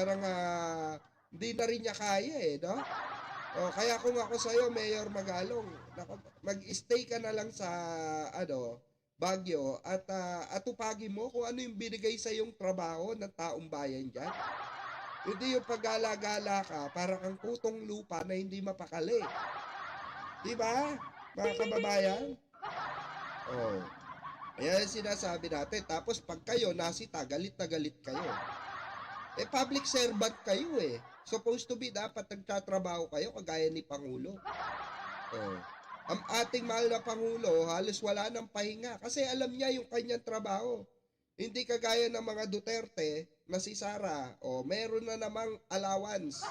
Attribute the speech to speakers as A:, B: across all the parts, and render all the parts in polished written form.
A: parang hindi na rin niya kaya no? Kaya kung ako sa'yo, Mayor Magalong, mag-stay ka na lang sa Baguio at atupagin mo kung ano yung binigay sa yung trabaho ng taong bayan dyan. Hindi yung paggala-gala ka para kang putong lupa na hindi mapakali. Di ba, mga kababayan? Ayan sinasabi natin. Tapos pag kayo nasita, galit na galit kayo. Public servant kayo Supposed to be dapat nagtatrabaho kayo kagaya ni Pangulo. Ang ating mahal na Pangulo, halos wala nang pahinga kasi alam niya yung kanyang trabaho. Hindi kagaya ng mga Duterte na si Sara, meron na namang allowance.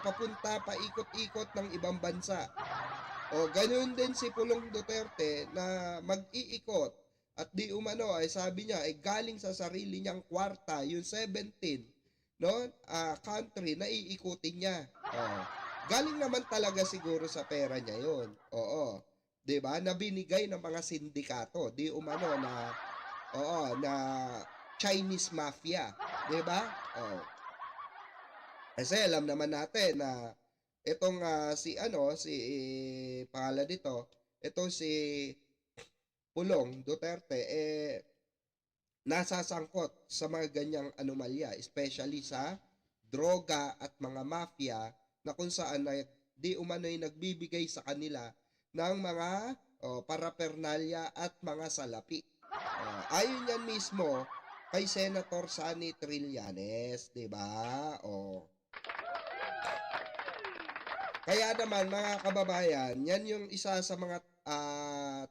A: Papunta, paikot-ikot ng ibang bansa. Ganun din si Pulong Duterte na mag-iikot at di umano ay sabi niya ay galing sa sarili niyang kwarta, yung 17 country na iikutin niya. Galing naman talaga siguro sa pera niya yon. 'Di ba? Na binigay ng mga sindikato, di umano na Chinese mafia, 'di ba? Kasi alam naman natin na itong si pangalan dito, ito si Pulong Duterte nasasangkot sa mga ganyang anomalya, especially sa droga at mga mafia na kung saan di umano'y nagbibigay sa kanila ng mga parapernalya at mga salapi. Ayon yan mismo kay Senator Sonny Trillanes, di ba? Kaya naman mga kababayan, yan yung isa sa mga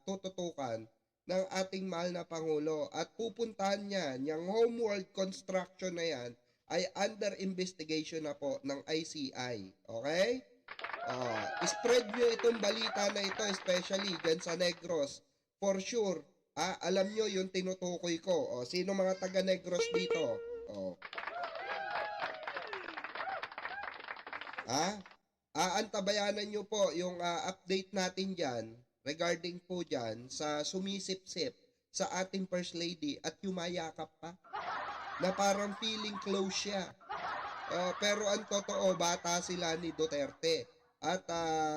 A: tututukan ng ating mahal na Pangulo at pupuntahan niya, yung homeworld construction na yan ay under investigation na po ng ICI. Okay? Spread nyo itong balita na ito, especially dyan sa Negros. For sure, alam nyo yung tinutukoy ko. Sino mga taga Negros dito? Antabayanan nyo po yung update natin dyan regarding po dyan sa sumisip-sip sa ating First Lady at yumayakap pa na parang feeling close siya. Pero ang totoo, bata sila ni Duterte at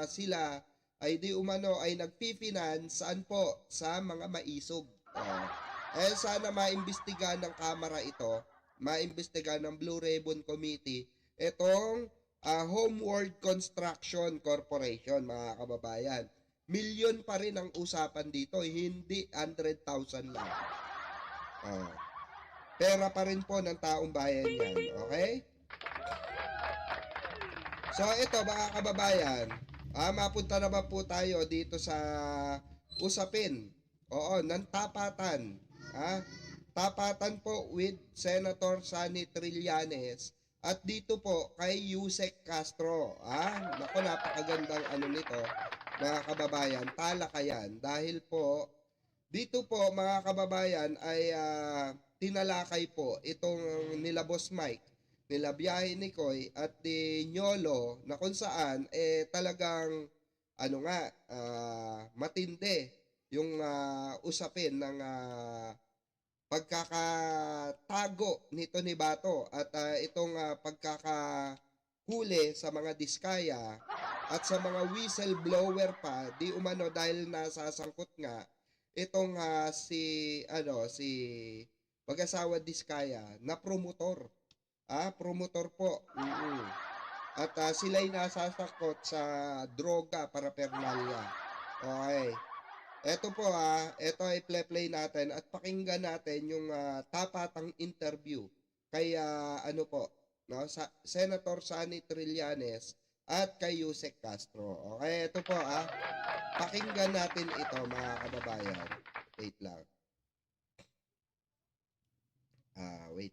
A: sila ay di umano ay nagpi-finance saan po? Sa mga maisog. Sana maimbestigahan ng Kamara ito, maimbestigahan ng Blue Ribbon Committee itong Homeworld Construction Corporation, mga kababayan. Milyon pa rin ang usapan dito, hindi 100,000 lang. Pera pa rin po ng taong bayan yan, okay? So ito mga kababayan, mapunta na ba po tayo dito sa usapin? Ng tapatan. Tapatan po with Senator Sonny Trillanes at dito po kay Yusek Castro. Naku, napakagandang nito, mga kababayan, talakayan. Dahil po, dito po mga kababayan ay tinalakay po itong nila Boss Mike, nila Biyahe ni Koy at ni Nyolo na kung saan talagang matindi yung usapin ng pagkakatago nito ni Bato at itong pagkakahuli sa mga diskaya at sa mga whistleblower pa di umano dahil nasasangkot nga itong si mag-asawa Diskaya na promotor. Promotor po. At sila'y nasasangkot sa droga paraphernalia. Okay. Ito po ito ay play natin at pakinggan natin yung tapatang interview kay Senator Sonny Trillanes at kay Yusek Castro. Okay, ito po pakinggan natin ito mga kababayan. Wait lang. Wait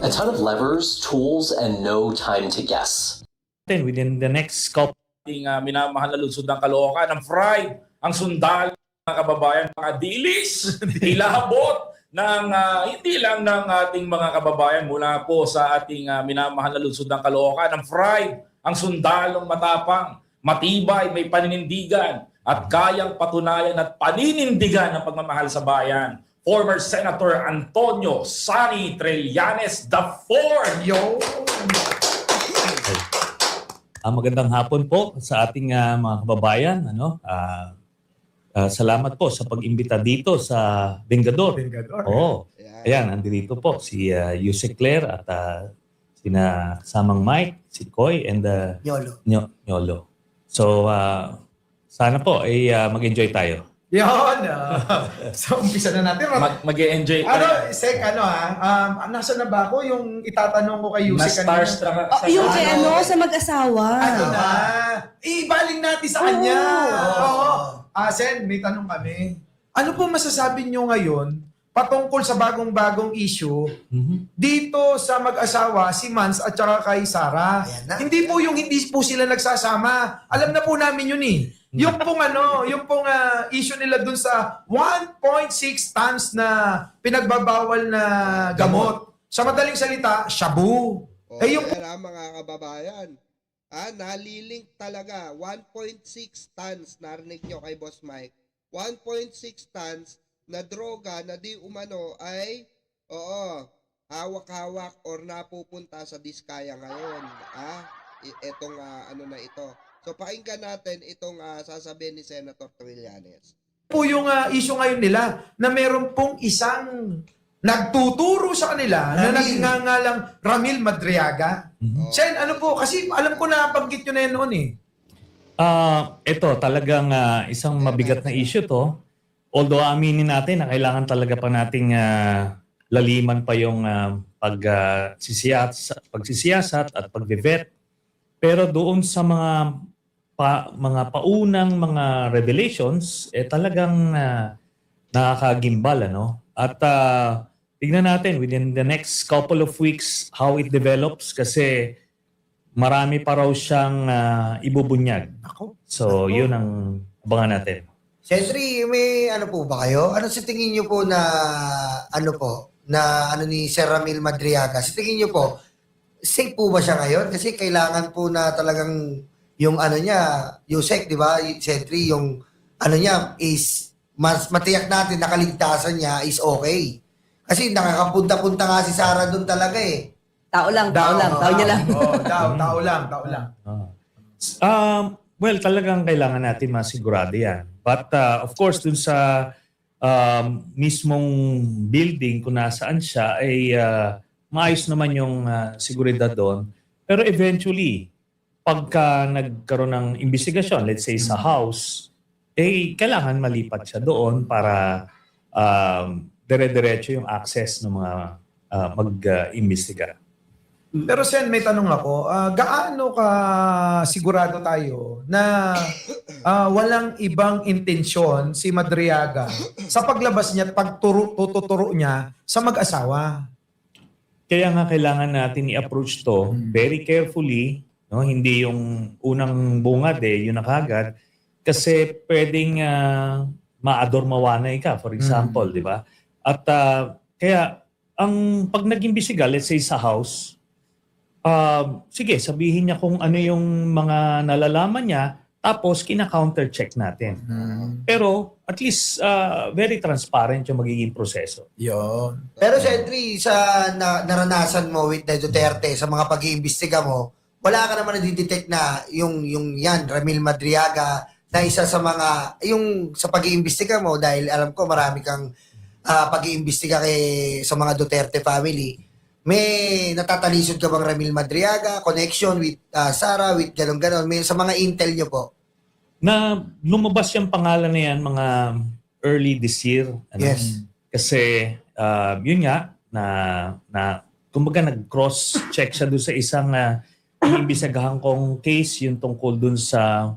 B: A ton of levers, tools, and no time to guess.
C: Within the next couple minamahal na lungsod ng Caloocan, ang fried, ang sundal, mga kababayan, mga dilis, ilabot ng hindi lang ng ating mga kababayan mula po sa ating minamahal na lungsod ng Caloocan, ang fried, ang sundalong matapang, matibay, may paninindigan, at kayang patunayan at paninindigan ng pagmamahal sa bayan. former Senator Antonio Sani Trillanes IV.
D: Yo!
E: Magandang hapon po sa ating mga kababayan. Salamat po sa pag-imbita dito sa Vengador.
D: Vengador.
E: Oo.
A: Ayan.
E: Ayan, nandito po si Yusek Claire at sina Samang Mike, si Koy, and Nyolo. So, sana po ay mag-enjoy tayo.
D: Yun! So, umpisa na natin.
C: Mag-e-enjoy tayo.
D: Sek, nasa na ba ako yung itatanong ko kay Yusek kanina?
C: Na-starstruck
F: Oh, yung kay sa mag-asawa.
D: Ano na? Ibaling natin sa kanya. Oo. Sen, may tanong kami. Ano po masasabi nyo ngayon patungkol sa bagong-bagong issue dito sa mag-asawa, si Mans at saka kay Sarah? Hindi po yung hindi po sila nagsasama. Alam na po namin yun eh. Yung pong issue nila dun sa 1.6 tons na pinagbabawal na gamot. Sa madaling salita, shabu. Yung
A: Ayan, mga kababayan. Nalilink talaga. 1.6 tons, narinig nyo kay Boss Mike. 1.6 tons na droga na di umano ay, hawak-hawak or napupunta sa Diskaya ngayon. Itong na ito. So pakinggan natin itong sasabihin ni Senator Trillanes.
D: po yung issue ngayon nila na meron pong isang nagtuturo sa kanila na nagngangalang Ramil Madriaga. Sen, ano po? Kasi alam ko na banggit nyo na yan noon eh.
E: Ito talagang isang mabigat na issue to. Although aminin natin na kailangan talaga pa nating laliman pa yung pagsisiyasat at pagbe-vet. Pero doon sa mga paunang mga revelations, talagang nakakagimbal, ano? At tignan natin within the next couple of weeks how it develops kasi marami pa raw siyang ibubunyag. So, yun ang abangan natin.
G: Siyempre, may ano po ba kayo? Ano sa tingin niyo po na ni Sir Ramil Madriaga? Sa tingin niyo po, safe po ba siya ngayon? Kasi kailangan po na talagang yung Yusek, di ba? Siyempre, yung niya is mas matiyak natin na kaligtasan niya is okay. Kasi nakakapunta-punta nga si Sarah doon talaga eh.
F: Tao niya lang.
D: Tao lang.
E: Well, talagang kailangan natin masigurado yan. But of course, dun sa mismong building kung nasaan siya, ay maayos naman yung seguridad doon. Pero eventually, pagka nagkaroon ng investigasyon, let's say sa house, kailangan malipat siya doon para dire-diretso yung access ng mga mag-imbestiga.
D: Pero Sen, may tanong ako. Gaano ka sigurado tayo na walang ibang intensyon si Madriaga sa paglabas niya at pagtuturo niya sa mag-asawa?
E: Kaya nga kailangan natin i-approach to very carefully, no? Hindi yung unang bungad yun na kagad. Kasi pwedeng maadormawanay ka, for example, di ba? At kaya, pag nag-imbestiga, let's say sa house, sige, sabihin niya kung ano yung mga nalalaman niya, tapos kina-counter-check natin. Pero at least very transparent yung magiging proseso.
D: Yun.
G: Pero siyempre, sa naranasan mo with the Duterte, sa mga pag-iimbestiga mo, wala ka naman nadidetect na yung Ramil Madriaga, na isa sa mga, yung sa pag-iimbestiga mo, dahil alam ko marami kang pag-iimbestiga sa mga Duterte family, may natatalisod ka bang Ramil Madriaga, connection with Sarah, with ganon-ganon, may sa mga intel nyo po?
E: Na lumabas yung pangalan na yan mga early this year.
G: Yes.
E: Kasi yun nga, na kumbaga nag-cross-check siya doon sa isang iniimbestigahan kong case, yung tungkol doon sa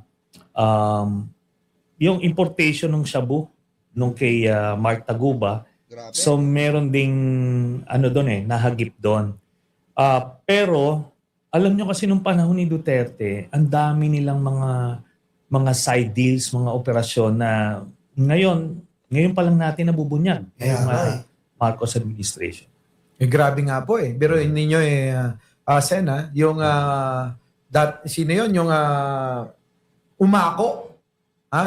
E: yung importation ng shabu nung kay Mark Taguba.
A: Grabe.
E: So meron ding doon nahagip doon. Pero alam nyo kasi nung panahon ni Duterte, ang dami nilang mga side deals, mga operasyon na ngayon pa lang natin nabubunyag.
G: Kaya
E: Yung
G: nga
E: Marcos administration.
D: Grabe nga po eh. Pero ninyo Sen, yung sino yun? Yung umako.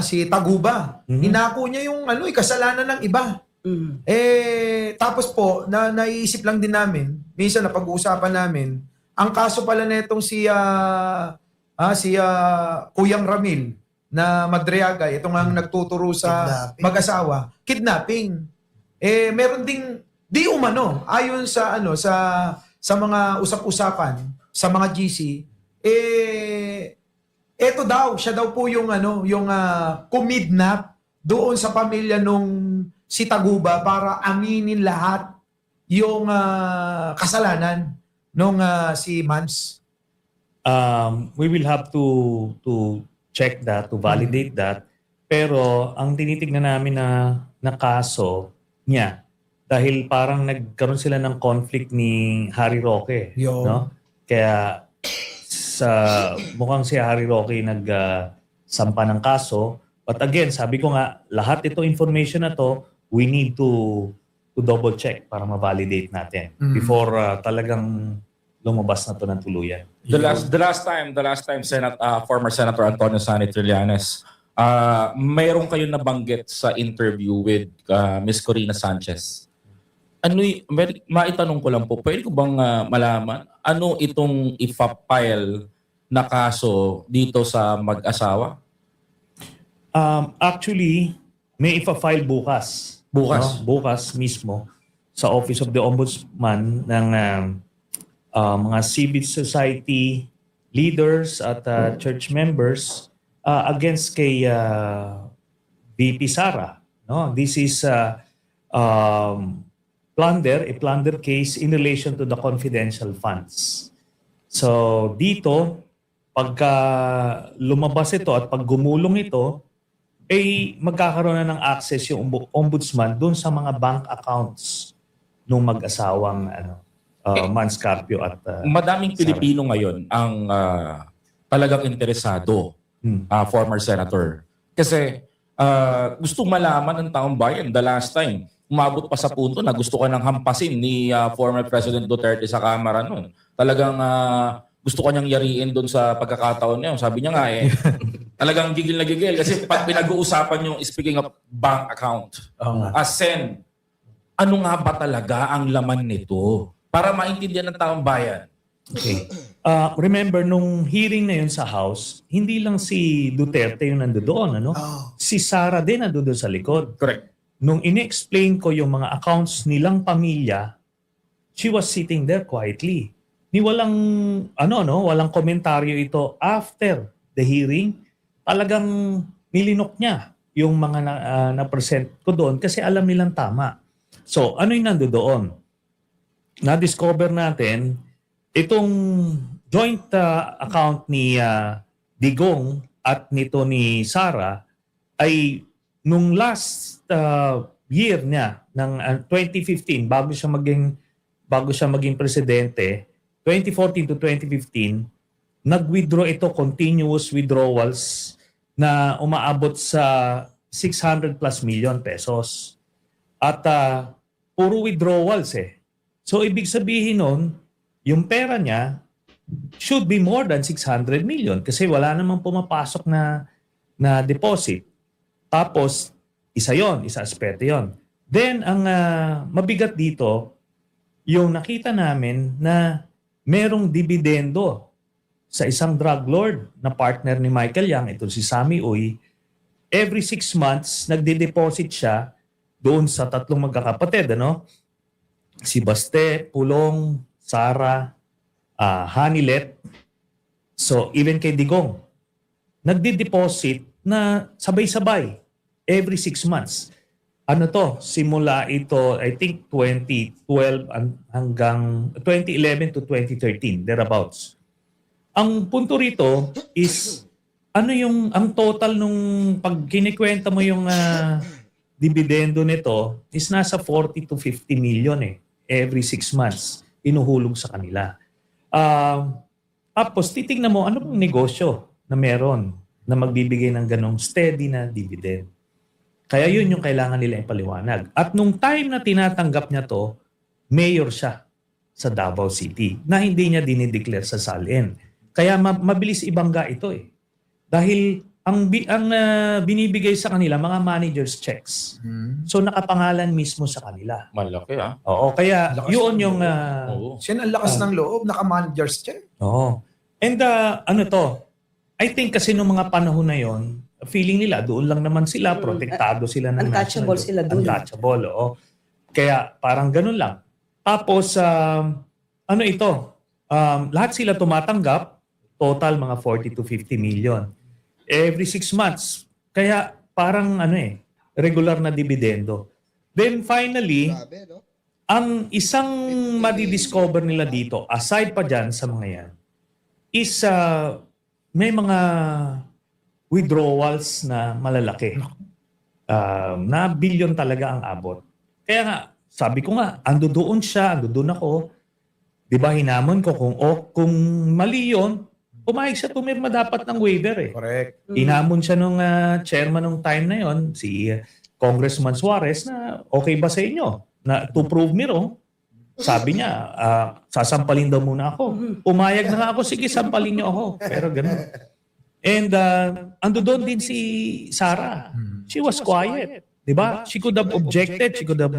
D: Si Taguba. Inako niya yung kasalanan ng iba.
F: Mm.
D: Tapos po, naiisip lang din namin, minsan na pag-uusapan namin, ang kaso pala netong si Kuyang Ramil na Madriaga, ito nga ang nagtuturo sa
G: Kidnapping.
D: mag-asawa, kidnapping. Meron ding di umano ayon sa sa mga usap-usapan sa mga GC, eto daw, siya daw po yung kumidnap doon sa pamilya nung si Taguba para aminin lahat yung kasalanan nung si Mans.
E: We will have to check that, to validate that. Pero ang tinitignan namin na kaso niya, dahil parang nagkaroon sila ng conflict ni Harry Roque.
D: Yo.
E: No? Kaya mukhang si Harry Roque sampa ng kaso. But again, sabi ko nga, lahat itong information na to, we need to double check para ma-validate natin before talagang lumabas na to ng tuluyan.
C: The last time former Senator Antonio Sani Trillanes, mayroon kayong nabanggit sa interview with Miss Corina Sanchez. Maitanong ko lang po, pwede ko bang malaman ano itong ipapile na kaso dito sa mag-asawa?
E: Actually, may ipa-file bukas.
C: Bukas?
E: No? Bukas mismo sa Office of the Ombudsman ng mga civil society leaders at church members against kay VP Sara. No? This is a plunder case in relation to the confidential funds. So dito, pagka lumabas ito at pag gumulong ito, magkakaroon na ng access yung ombudsman doon sa mga bank accounts ng mag-asawang Mans Carpio at
C: Madaming
E: Sara.
C: Pilipino ngayon ang talagang interesado, former senator. Kasi gusto malaman ng taong bayan the last time. Umabot pa sa punto na gusto ka nang hampasin ni former President Duterte sa Kamara noon. Talagang gusto ka niyang yariin doon sa pagkakataon niya. Sabi niya nga talagang gigil na gigil kasi pag pinag-uusapan yung speaking of bank account, Sen, ano nga ba talaga ang laman nito? Para maintindihan ng taong bayan.
E: Okay. Remember, nung hearing na yun sa House, hindi lang si Duterte yung nandoon, ano? Si Sara din nandoon sa likod.
C: Correct.
E: Nung in-explain ko yung mga accounts nilang pamilya, she was sitting there quietly. Walang komentaryo ito after the hearing. Talagang nilinok niya yung mga na-present ko doon kasi alam nilang tama. So, ano yung nandoon? Na-discover natin itong joint account ni Digong at nito ni Sara ay nung last year niya ng 2015 bago siya maging presidente, 2014 to 2015, nag-withdraw ito, continuous withdrawals na umaabot sa 600 plus million pesos. At puro withdrawals So ibig sabihin nun, yung pera niya should be more than 600 million kasi wala namang pumapasok na deposit. Tapos, isa aspeto yon. Then, ang mabigat dito, yung nakita namin na merong dividendo sa isang drug lord na partner ni Michael Yang, ito si Sammy Uy, every 6 months, nagde-deposit siya doon sa tatlong magkakapatid, Si Baste, Pulong, Sara, Hanilet, so even kay Digong, nagde-deposit na sabay-sabay every 6 months. Simula ito, I think 2012 hanggang 2011 to 2013, thereabouts. Ang punto rito is, ang total nung pag kinikwenta mo yung dividendo nito is nasa 40 to 50 million every 6 months inuhulog sa kanila. Tapos titignan mo ano pong negosyo na meron na magbibigay ng ganong steady na dividend. Kaya yun yung kailangan nila ipaliwanag. At nung time na tinatanggap niya to, mayor siya sa Davao City na hindi niya dinideclare sa SALN. Kaya mabilis ibangga ito Dahil binibigay sa kanila mga managers checks. So nakapangalan mismo sa kanila.
C: Malaki
E: Oo, kaya
D: Lakas
E: yun
D: ng
E: yung
C: Oo.
D: Siya ang lakas ng loob, naka-managers check.
E: Oo. And ano to? I think kasi nung mga panahon na yon, feeling nila doon lang naman sila, protektado sila ng
F: Untouchable
E: national-
F: sila doon.
E: Untouchable, oo. Kaya parang ganun lang. Tapos ano ito? Lahat sila tumatanggap, total mga 40 to 50 million. Every 6 months. Kaya parang regular na dividendo. Then finally,
A: Grabe, no?
E: ang isang madidiscover nila dito, aside pa dyan sa mga yan, is may mga withdrawals na malalaki. Na billion talaga ang abot. Kaya nga, sabi ko nga, ando doon siya, ando doon ako. Di ba hinamon ko kung mali yun, pumayag siya pumirma dapat ng waiver eh.
D: Correct.
E: Hinamon siya nung chairman nung time na yon, si Congressman Suarez, na okay ba sa inyo? Na to prove me wrong, sabi niya, sasampalin daw muna ako. Pumayag na nga ako, sige, sampalin niyo ako. Pero ganun. And ando doon din si Sarah. She was quiet. Di ba? She could have objected. She could have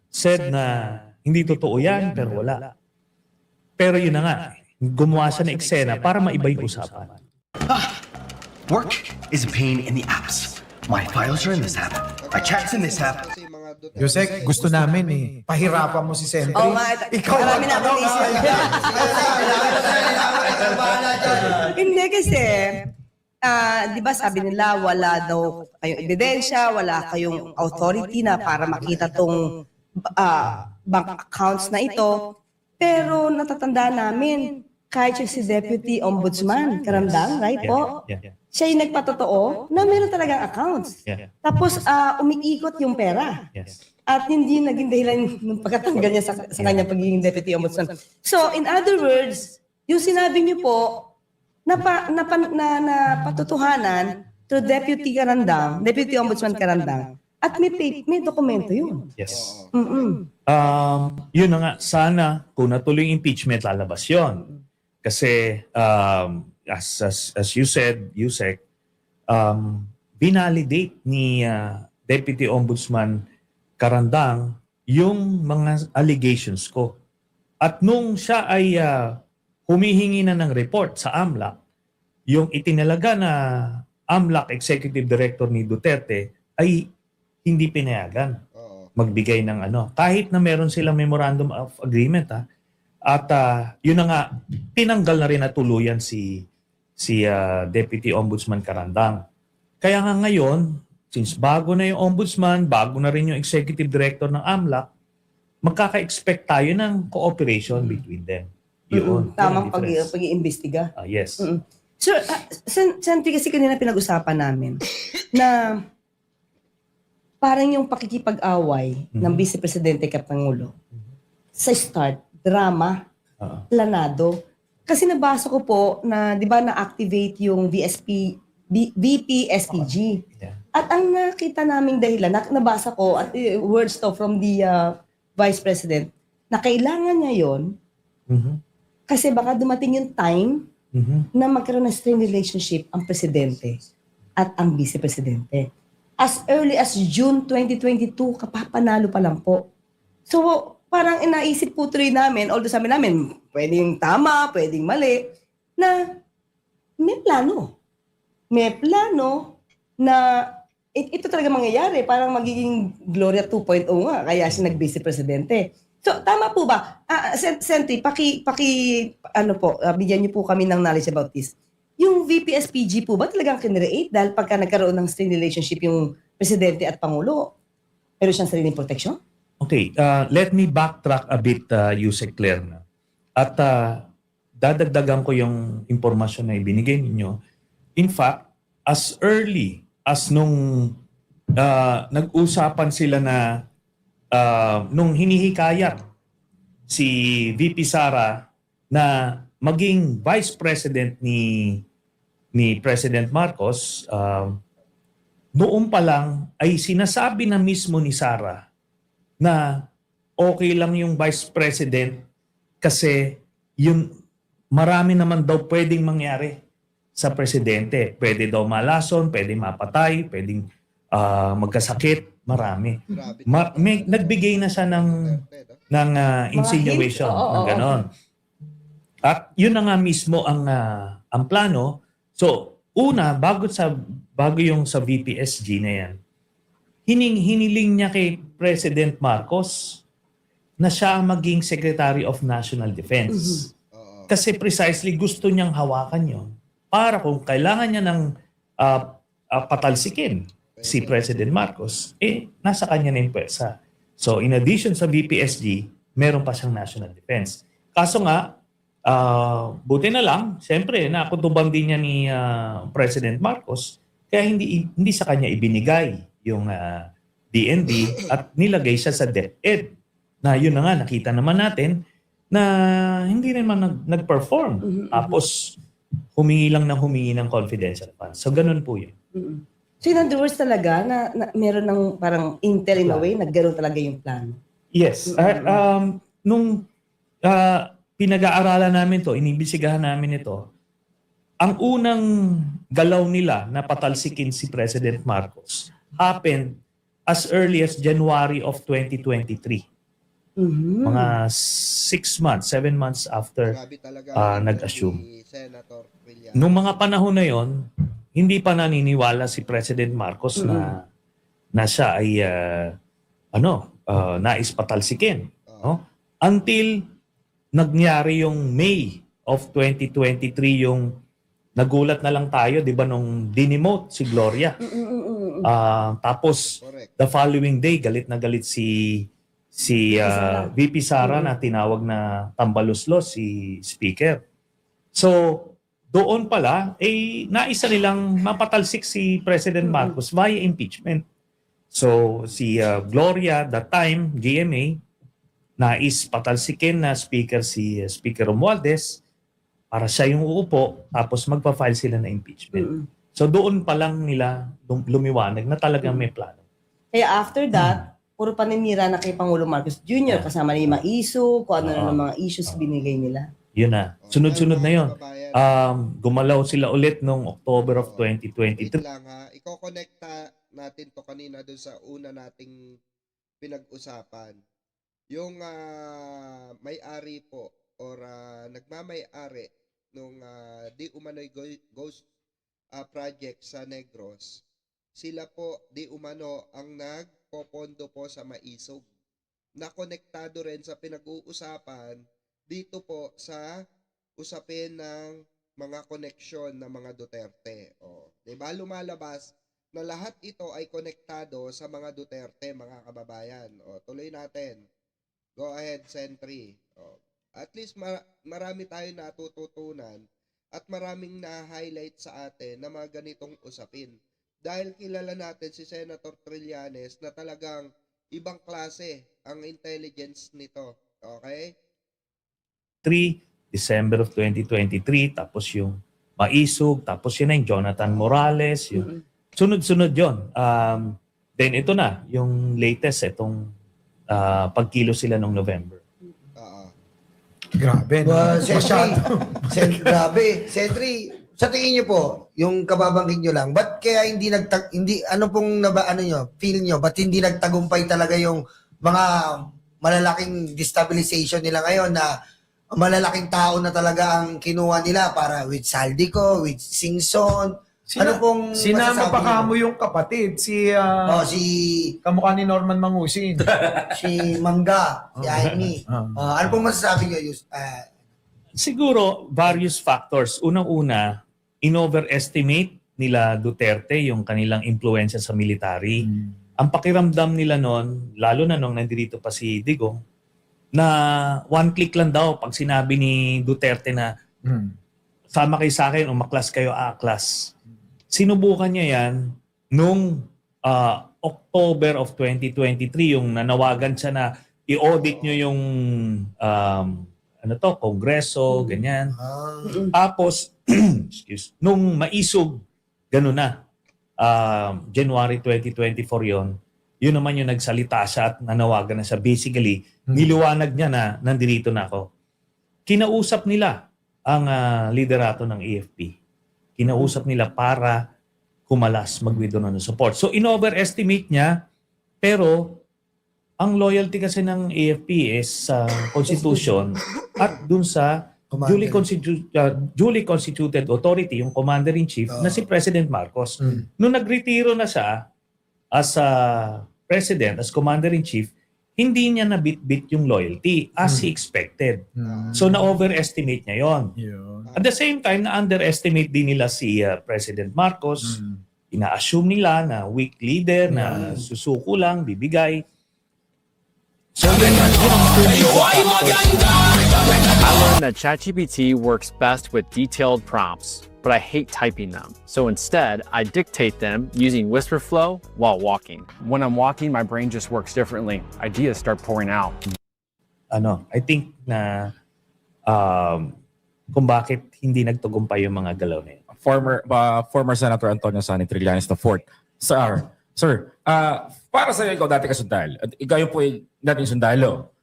E: said na hindi totoo yan, pero wala. Pero yun na nga, gumawa siya ng eksena para maiba yung usapan.
H: Work is a pain in the ass. My files are in this app. My chats in this app.
A: Kasi mga Duterte-
D: Yusek, gusto namin pahirapan mo si Sentry.
F: Oo nga, marami na akong isip. Hindi kasi, di ba sabi nila wala daw kayong ebidensya, wala kayong authority na para makita tong bank accounts na ito. Pero natatanda namin, kahit yung si Deputy Ombudsman, Karandang, right po?
E: Yeah.
F: Siya yung nagpatotoo na meron talagang accounts.
E: Yeah.
F: Tapos umiikot yung pera.
E: Yes.
F: At hindi naging dahilan ng pagkatanggal niya sa kanyang pagiging Deputy Ombudsman. So, in other words, yung sinabi niyo po, na patutuhanan to Deputy Karandang, Deputy Ombudsman Karandang, at may dokumento yun.
E: Yes.
F: Mm-mm.
E: Yun na nga, sana kung natuloy yung impeachment, lalabas yun. Kasi, as you said, Yusek, binalidate ni Deputy Ombudsman Karandang yung mga allegations ko. At nung siya ay humihingi na ng report sa AMLAC, yung itinalaga na AMLAC Executive Director ni Duterte ay hindi pinayagan
A: Oo.
E: magbigay ng kahit na meron silang memorandum of agreement at yun na nga tinanggal na rin na tuluyan si Deputy Ombudsman Karandang. Kaya nga ngayon, since bago na yung ombudsman, bago na rin yung executive director ng AMLAC, magkaka-expect tayo ng cooperation between them. Yun.
F: Tamang
E: Yun ang difference.
F: pag-iimbestiga.
E: Yes.
F: Mm. So, Sentry, kasi kanina pinag-usapan namin na parang yung pakikipag-away ng Vice Presidente kay Pangulo sa start, drama, planado. Kasi nabasa ko po na, di ba, na-activate yung VP-SPG.
E: Yeah.
F: At ang nakita naming dahilan, nabasa ko, at words to from the Vice President, na kailangan niya yon
E: Mhm.
F: kasi baka dumating yung time
E: Mhm.
F: na magkaroon ng strained relationship ang Presidente at ang Vice Presidente. As early as June 2022, kapapanalo pa lang po. So, parang inaisip po tuloy namin, although sabi namin, pwedeng tama, pwedeng mali, na may plano. May plano na ito talaga mangyayari, parang magiging Gloria 2.0 nga, kaya siya nag-Vice Presidente. So, tama po ba? Sentry, bigyan niyo po kami ng knowledge about this. Yung VP-SPG po ba talagang kinreate dahil pagka nagkaroon ng strained relationship yung Presidente at Pangulo, meron siyang sariling protection?
E: Okay, let me backtrack a bit, Yusek Claire. At dadagdagan ko yung impormasyon na ibinigay ninyo. In fact, as early as nung nag-usapan sila na nung hinihikayat si VP Sara na maging Vice President ni President Marcos, noon pa lang ay sinasabi na mismo ni Sara na okay lang yung Vice President kasi yung marami naman daw pwedeng mangyari sa presidente. Pwede daw malason, pwede mapatay, pwedeng magkasakit, marami.
A: Grabe.
E: Nagbigay na siya ng
A: Duterte, no?
E: insinuation
F: hints, oo,
E: ng
F: oo.
E: ganon. At yun na nga mismo ang plano. So, una, bago yung sa VPSG na yan, hiniling niya kay President Marcos na siya ang maging Secretary of National Defense.
A: Oo.
E: Kasi precisely gusto niyang hawakan yon para kung kailangan niya ng patalsikin si President Marcos, nasa kanya na yung pwersa. So in addition sa VPSG, meron pa siyang National Defense. Kaso nga, buti na lang, siyempre, nakutuban din niya ni President Marcos, kaya hindi sa kanya ibinigay yung DND at nilagay siya sa DepEd. Na yun na nga, nakita naman natin na hindi naman nag-perform. Tapos, humingi ng confidential funds. So, ganun po yun.
F: So in other words talaga, na meron ng parang intel in a way, nagkaroon talaga yung plano.
E: Yes. Nung pinag-aaralan namin to, inibisigahan namin ito, ang unang galaw nila na patalsikin si President Marcos happened as early as January of 2023. Mga 6 months, 7 months after
A: Grabe talaga
E: nag-assume.
A: ni Senator Trillanes.
E: Nung mga panahon na yon, hindi pa naniniwala si President Marcos na siya ay nais patalsikin. No? Until nangyari yung May of 2023, yung nagulat na lang tayo, di ba, nung dinemote si Gloria. Tapos,
A: Correct.
E: the following day, galit na galit si VP Sara na tinawag na tambaluslos si Speaker. So, doon pala, naisa nilang mapatalsik si President Marcos via impeachment. So, si Gloria, that time, GMA, nais patalsikin na Speaker si Speaker Romualdez para siya yung uupo, tapos magpa-file sila na impeachment. So, doon pa lang nila lumiwanag na talagang may plano.
F: Kaya after that, puro paninira na kay Pangulo Marcos Jr. kasama na yung mga issue, kung ano na ng mga issues binigay nila.
E: Yun na. Sunod-sunod na yun.
A: Kababayan,
E: Gumalaw sila ulit noong October of
A: wait
E: 2023.
A: lang ha. Iko-connecta natin to kanina doon sa una nating pinag-usapan. Yung may-ari po or nagmamay-ari nung di umano'y ghost project sa Negros, sila po di umano ang nagpopondo po sa Maisog. Nakonektado rin sa pinag-uusapan dito po sa usapin ng mga koneksyon ng mga Duterte. O, 'di ba lumalabas na lahat ito ay konektado sa mga Duterte, mga kababayan. O, tuloy natin. Go ahead, Sentry. O, at least marami tayo natututunan at maraming na-highlight sa atin na mga ganitong usapin. Dahil kilala natin si Senator Trillanes na talagang ibang klase ang intelligence nito. Okay?
E: December of 2023, tapos yung Maisog, tapos yun na yung Jonathan Morales, yung sunod-sunod yun. Then ito na, yung latest, itong pagkilo sila noong November.
D: Grabe, no?
G: Grabe. Sentry, sa tingin niyo po, yung kababanggit niyo lang, ba't kaya feel niyo, ba't hindi nagtagumpay talaga yung mga malalaking destabilization nila ngayon na malalaking tao na talaga ang kinuha nila para with Saldico, with Singson. Ano pong
D: Sinama
G: masasabi
D: pa
G: niyo?
D: kamo yung kapatid, si
G: Si
D: kamukha ni Norman Mangusin.
G: si Mangga, si Aimee. Ano pong masasabi niyo?
E: Siguro, various factors. Unang-una, in-overestimate nila Duterte yung kanilang impluensya sa military. Ang pakiramdam nila noon, lalo na nung nandito pa si Digong, na one click lang daw pag sinabi ni Duterte na sama kayo sa akin, umaklas kayo, aaklas. Sinubukan niya yan nung October of 2023, yung nanawagan siya na i-audit nyo yung Kongreso, ganyan. Tapos, nung Maisog, gano'n na. January 2024 yon. Yun naman yung nagsalita siya at nanawagan na siya. Basically, niliwanag niya na nandito na ako. Kinausap nila ang liderato ng AFP. kinausap nila para kumalas, mag-withdraw ng support. So, in-overestimate niya, pero ang loyalty kasi ng AFP is sa Constitution at dun sa duly constituted authority, yung Commander-in-Chief, na si President Marcos. Nung nagretiro na siya as President, as Commander-in-Chief, hindi niya nabit-bit yung loyalty as he expected. So, na-overestimate niya yon. At the same time, na-underestimate din nila si President Marcos. Ina-assume nila na weak leader, na susuko lang, bibigay. So, yun ang
I: I learned that ChatGPT works best with detailed prompts, but I hate typing them. So instead, I dictate them using WhisperFlow while walking. When I'm walking, my brain just works differently. Ideas start pouring out.
E: I think na kung bakit hindi nagtagumpay yung mga galaw na yun.
C: Former Senator Antonio Sani Trillanes IV. Sir, para sa iyo, ikaw dati kasundal. At ikaw yung po dating sundalo.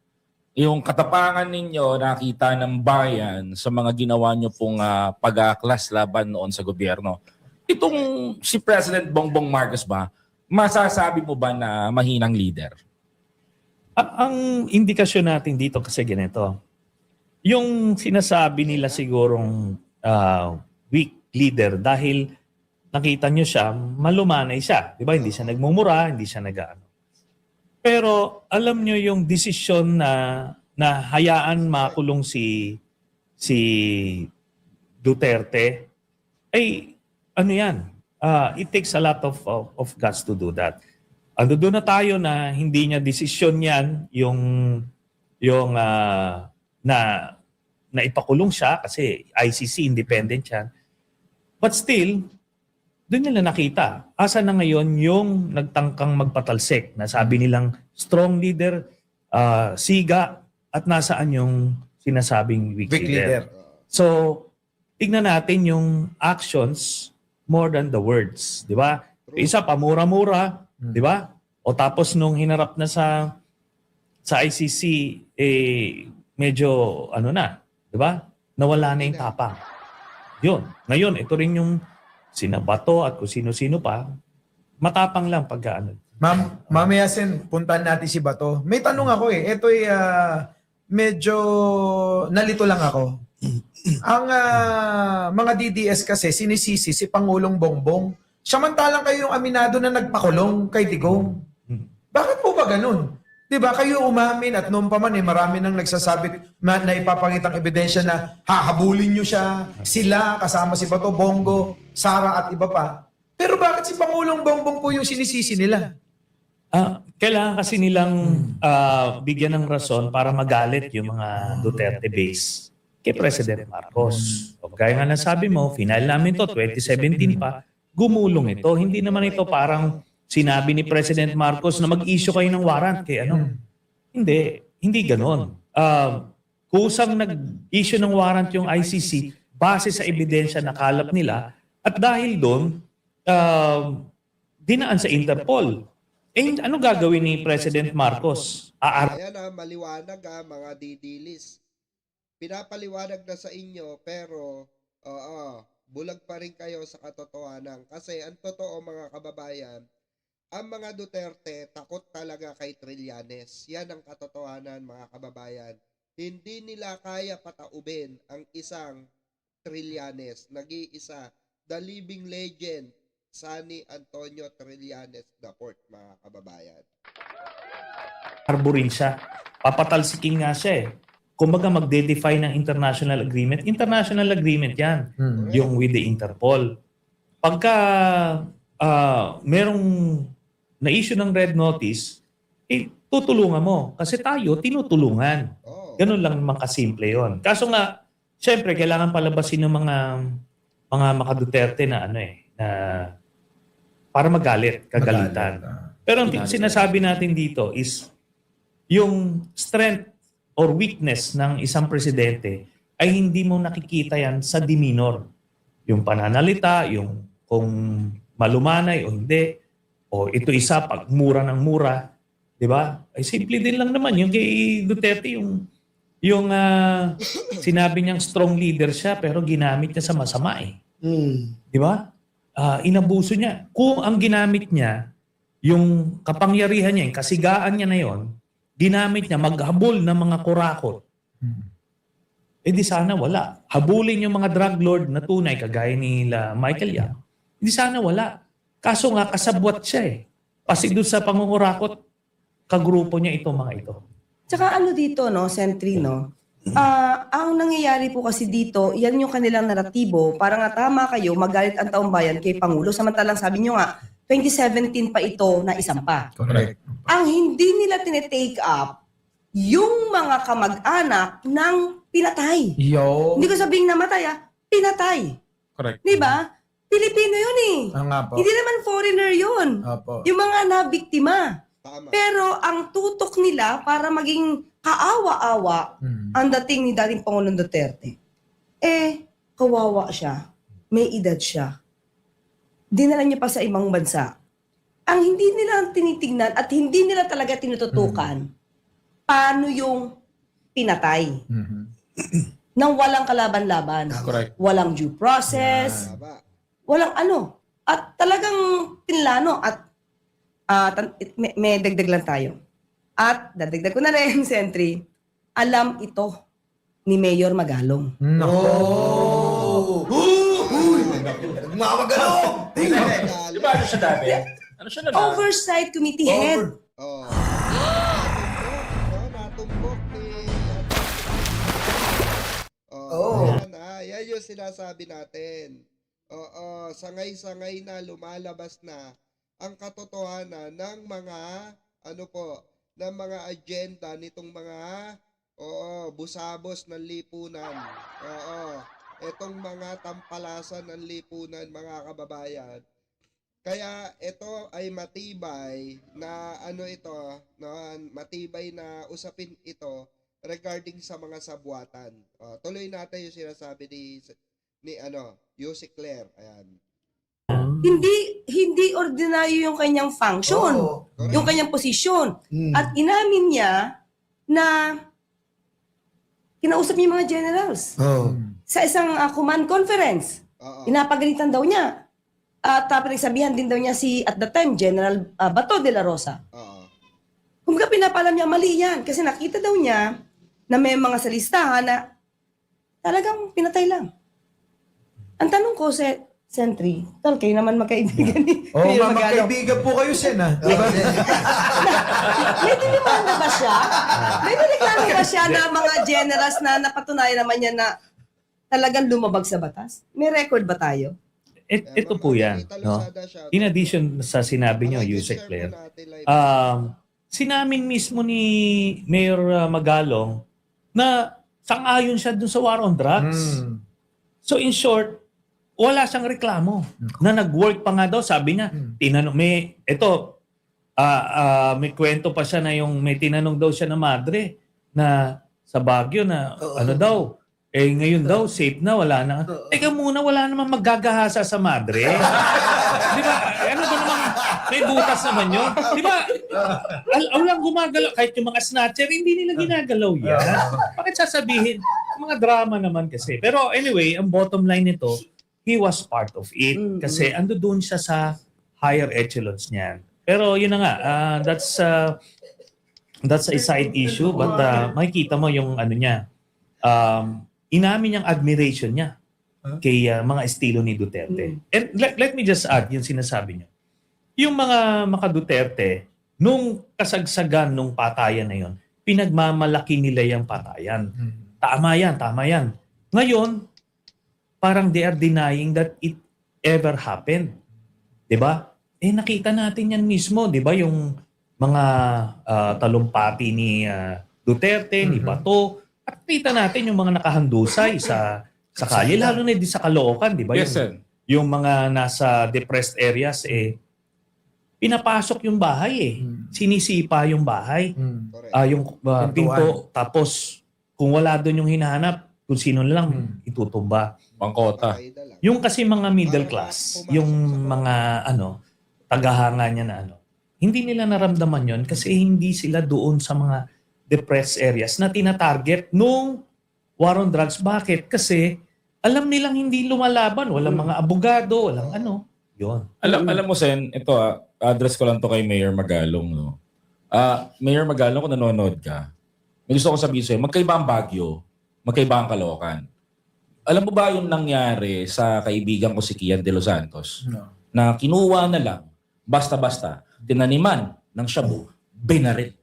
C: Yung katapangan ninyo nakita ng bayan sa mga ginawa nyo pong pag-aklas laban noon sa gobyerno. Itong si President Bongbong Marcos ba, masasabi mo ba na mahinang leader?
E: Ang indikasyon natin dito kasi ganito. Yung sinasabi nila sigurong weak leader dahil nakita nyo siya, malumanay siya. Di ba? Hindi siya nagmumura, hindi siya nag-ano. Pero alam nyo yung desisyon na hayaan makulong si Duterte, ay ano yan? It takes a lot of guts to do that. Doon na tayo na hindi niya desisyon yan yung na ipakulong siya kasi ICC independent yan. But still, doon nila nakita. Asa na ngayon yung nagtangkang magpatalsik na sabi nilang strong leader, siga, at nasaan yung sinasabing weak leader. So, tignan natin yung actions more than the words. Di ba? Isa, pamura-mura. Di ba? O tapos nung hinarap na sa ICC, medyo di ba? Nawala na yung tapang. Yun. Ngayon, ito rin yung sina Bato at kung sino-sino pa, matapang lang pagka
D: Mamaya Sen, puntahan natin si Bato. May tanong ako Ito'y medyo nalito lang ako. Ang mga DDS kasi sinisisi si Pangulong Bongbong. Samantalang kayo yung aminado na nagpakulong kay Digong. Bakit po ba ganun? Diba kayo umamin at noon pa man marami nang nagsasabi na ipapakitang ebidensya na hahabulin nyo siya, sila kasama si Bato, Bongo, Sara at iba pa. Pero bakit si Pangulong Bongbong po yung sinisisi nila?
E: Kailangan kasi nilang bigyan ng rason para magalit yung mga Duterte base kay President Marcos. O kaya nga nasabi mo, final namin to 2017 pa, gumulong ito. Hindi naman ito parang sinabi ni President Marcos na mag-issue kayo ng warrant kay Hindi ganoon. Kusang nag-issue ng warrant yung ICC base sa ebidensya na kalap nila at dahil doon, dinaan sa Interpol. Ano gagawin ni President Marcos?
A: Ayan maliwanag mga didilis. Pinapaliwanag na sa inyo pero bulag pa rin kayo sa katotohanan. Kasi ang totoo mga kababayan, ang mga Duterte takot talaga kay Trillanes. Yan ang katotohanan mga kababayan. Hindi nila kaya pataubin ang isang Trillanes. Nag-iisa, the living legend, Sani Antonio Trillanes IV, mga kababayan.
E: Harborin siya. Papatalsikin nga siya Kumbaga magde-defy ng international agreement. International agreement yan. Yung with the Interpol. Pagka merong na-issue ng red notice, tutulungan mo. Kasi tayo, tinutulungan. Ganun lang naman kasimple yon. Kaso nga, syempre, kailangan palabasin ng mga maka-Duterte na na para magalit, kagalitan. Pero ang sinasabi natin dito is yung strength or weakness ng isang presidente ay hindi mo nakikita yan sa demeanor. Yung pananalita, yung kung malumanay o hindi, o ito isa, pag mura ng mura, di ba? Ay simple din lang naman. Yung kay Duterte, yung sinabi niyang strong leader siya pero ginamit niya sa masama Di ba? Inabuso niya. Kung ang ginamit niya, yung kapangyarihan niya, yung kasigaan niya na yon, ginamit niya maghabol ng mga kurakot. Di sana wala. Habulin yung mga drug lord na tunay, kagaya nila Michael Yap. Di sana wala. Kaso nga, kasabwat siya eh. Kasi doon sa pangungurakot, kagrupo niya itong mga ito.
F: Tsaka ano dito, no, Sentry, no? Ang nangyayari po kasi dito, yan yung kanilang naratibo. Parang nga tama kayo, magalit ang taong bayan kay Pangulo. Samantalang sabi nyo nga, 2017 pa ito na isampa.
D: Correct.
F: Ang hindi nila tinetake up, yung mga kamag-anak ng pinatay.
D: Yo.
F: Hindi ko sabing namatay, pinatay.
D: Correct.
F: Di ba? Pilipino yun eh.
D: Nga po.
F: Hindi naman foreigner yun.
D: Opo.
F: Yung mga nabiktima.
A: Tama.
F: Pero ang tutok nila para maging kaawa-awa ang dating ni dating Pangulong Duterte. Kawawa siya. May edad siya. Dinala niya pa sa ibang bansa. Ang hindi nila tinitignan at hindi nila talaga tinututukan, paano yung pinatay nang walang kalaban-laban.
D: Correct.
F: Walang due process.
A: Tama.
F: Walang ano. At talagang pinlano at may dagdag lang tayo. At dadagdag ko na rin, Sentry, alam ito ni Mayor Magalong.
G: Nagmamagano!
C: Di ba ano siya dati? Ano siya na
F: Oversight Committee Head.
A: Oh. Natumbok ni... Yan yung sinasabi natin. Oo, sangay-sangay na lumalabas na ang katotohanan ng mga ng mga agenda nitong mga busabos ng lipunan. Etong mga tampalasan ng lipunan, mga kababayan. Kaya ito ay matibay na matibay na usapin ito regarding sa mga sabwatan. Tuloy natin yung sinasabi ni Yossi Claire. Ayan.
F: Hindi ordinaryo yung kanyang function, yung kanyang posisyon. At inamin niya na kinausap niya yung mga generals sa isang command conference. Pinapagalitan daw niya. At pinagsabihan din daw niya at the time, General Bato de la Rosa. Kumbaga pinapalam niya, mali yan. Kasi nakita daw niya na may mga sa listahan na talagang pinatay lang. Ang tanong ko, Sentry, kayo naman magkaibigan ni Mayor Magalong.
D: Magkaibigan po kayo, Sen, ha? Diba?
F: May dinimanda ba siya? May nireklamo ba siya na mga generals na napatunayan naman niya na talagang lumabag sa batas? May record ba tayo?
E: Ito po yan. No? In addition sa sinabi nyo, Yusek Claire, sinamin mismo ni Mayor Magalong na sang-ayon siya dun sa war on drugs. So in short, wala siyang reklamo. Na nag-work pa nga daw, sabi niya, may kwento pa siya na may tinanong daw siya na madre na sa Baguio na daw, ngayon daw, safe na, wala na. Teka muna, wala naman maggagahasa sa madre. Di ba? Ano ba naman, may butas naman yun. Di ba? Walang gumagalaw. Kahit yung mga snatcher, hindi nila ginagalaw yan. Bakit sasabihin? Mga drama naman kasi. Pero anyway, ang bottom line nito, he was part of it. Kasi ando doon siya sa higher echelons niyan. Pero yun na nga, that's a side issue. But makikita mo yung niya, inamin niyang admiration niya kay mga estilo ni Duterte. And let me just add yung sinasabi niya. Yung mga Duterte, nung kasagsagan nung patayan na yun, pinagmamalaki nila yung patayan. Tama yan. Ngayon, parang they are denying that it ever happened. 'Di ba? Nakita natin yan mismo, 'di ba? Yung mga talumpati ni Duterte, ni Bato, at kita natin yung mga nakahandusay sa kalye, lalo na di sa Caloocan, 'di ba?
C: Yes, sir.
E: Yung mga nasa depressed areas pinapasok yung bahay Sinisipa yung bahay. Yung pinto, tapos kung wala doon yung hinahanap, kung sino lang itutumba.
C: Bangkota.
E: Yung kasi mga middle class, yung mga tagahanga niya na hindi nila naramdaman yon kasi hindi sila doon sa mga depressed areas na tinatarget nung war on drugs. Bakit? Kasi alam nilang hindi lumalaban. Walang mga abogado, walang ano. Yun.
C: Alam mo, Sen, ito address ko lang to kay Mayor Magalong. No? Mayor Magalong, kung nanonood ka, may gusto ko sabihin sa'yo, magkaiba ang Baguio, magkaiba ang Caloocan. Alam mo ba yung nangyari sa kaibigan ko si Kian De Los Santos?
D: No.
C: Na kinuha na lang, basta-basta, tinaniman ng shabu, binarit.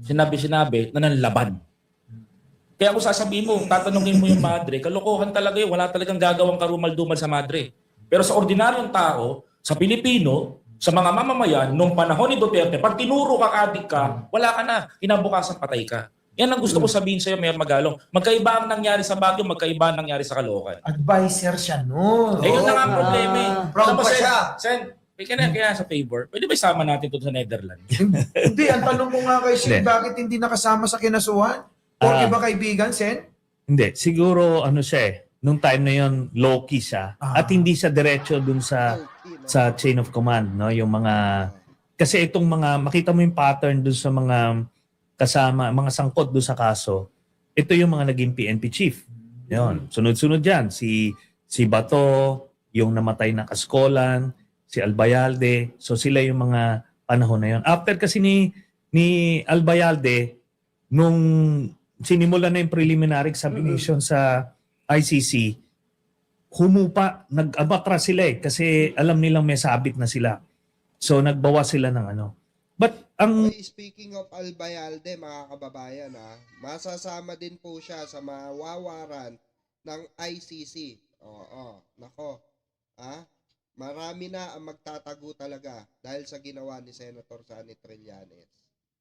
C: Sinabi na nanlaban. Kaya kung sasabihin mo, tatanungin mo yung madre, kalokohan talaga yun, wala talagang gagawang karumal-dumal sa madre. Pero sa ordinaryong tao, sa Pilipino, sa mga mamamayan, nung panahon ni Duterte, pag tinuro ka, adik ka, wala ka na, kinabukasan patay ka. Yan ang gusto ko sabihin sa'yo, Mayor Magalong. Magkaiba ang nangyari sa Baguio, magkaiba ang nangyari sa Caloocan.
D: Advisor siya noon.
C: Yun na nga ang problema eh.
G: Proud
C: Alam mo,
G: pa siya.
C: Sen, kaya sa favor, pwede ba isama natin ito sa Netherlands?
D: Hindi, ang tanong ko nga kay Sen,
E: Hindi.
D: bakit hindi nakasama sa kinasuhan? O iba kaibigan, Sen?
E: Hindi. Siguro, ano siya eh. Nung time na yon low-key siya.
D: Ah.
E: At hindi siya diretso dun sa
A: Okay, no?
E: sa chain of command, no? Yung mga kasi itong mga makita mo yung pattern dun sa mga kasama, mga sangkot dun sa kaso. Ito yung mga naging PNP chief. Yon, sunod-sunod diyan si Bato, yung namatay na Kaskolan, si Albayalde. So sila yung mga panahon na yon. After kasi ni Albayalde nung sinimula na yung preliminary examination sa ICC, humupa, nag-abatra sila eh kasi alam nilang may sabit na sila. So nagbawa sila ng ano. But ang
A: Oy, speaking of Albayalde, mga kababayan, masasama din po siya sa mawawaran ng ICC. Oo, nako. Marami na ang magtatago talaga dahil sa ginawa ni Senator Sonny Trillanes.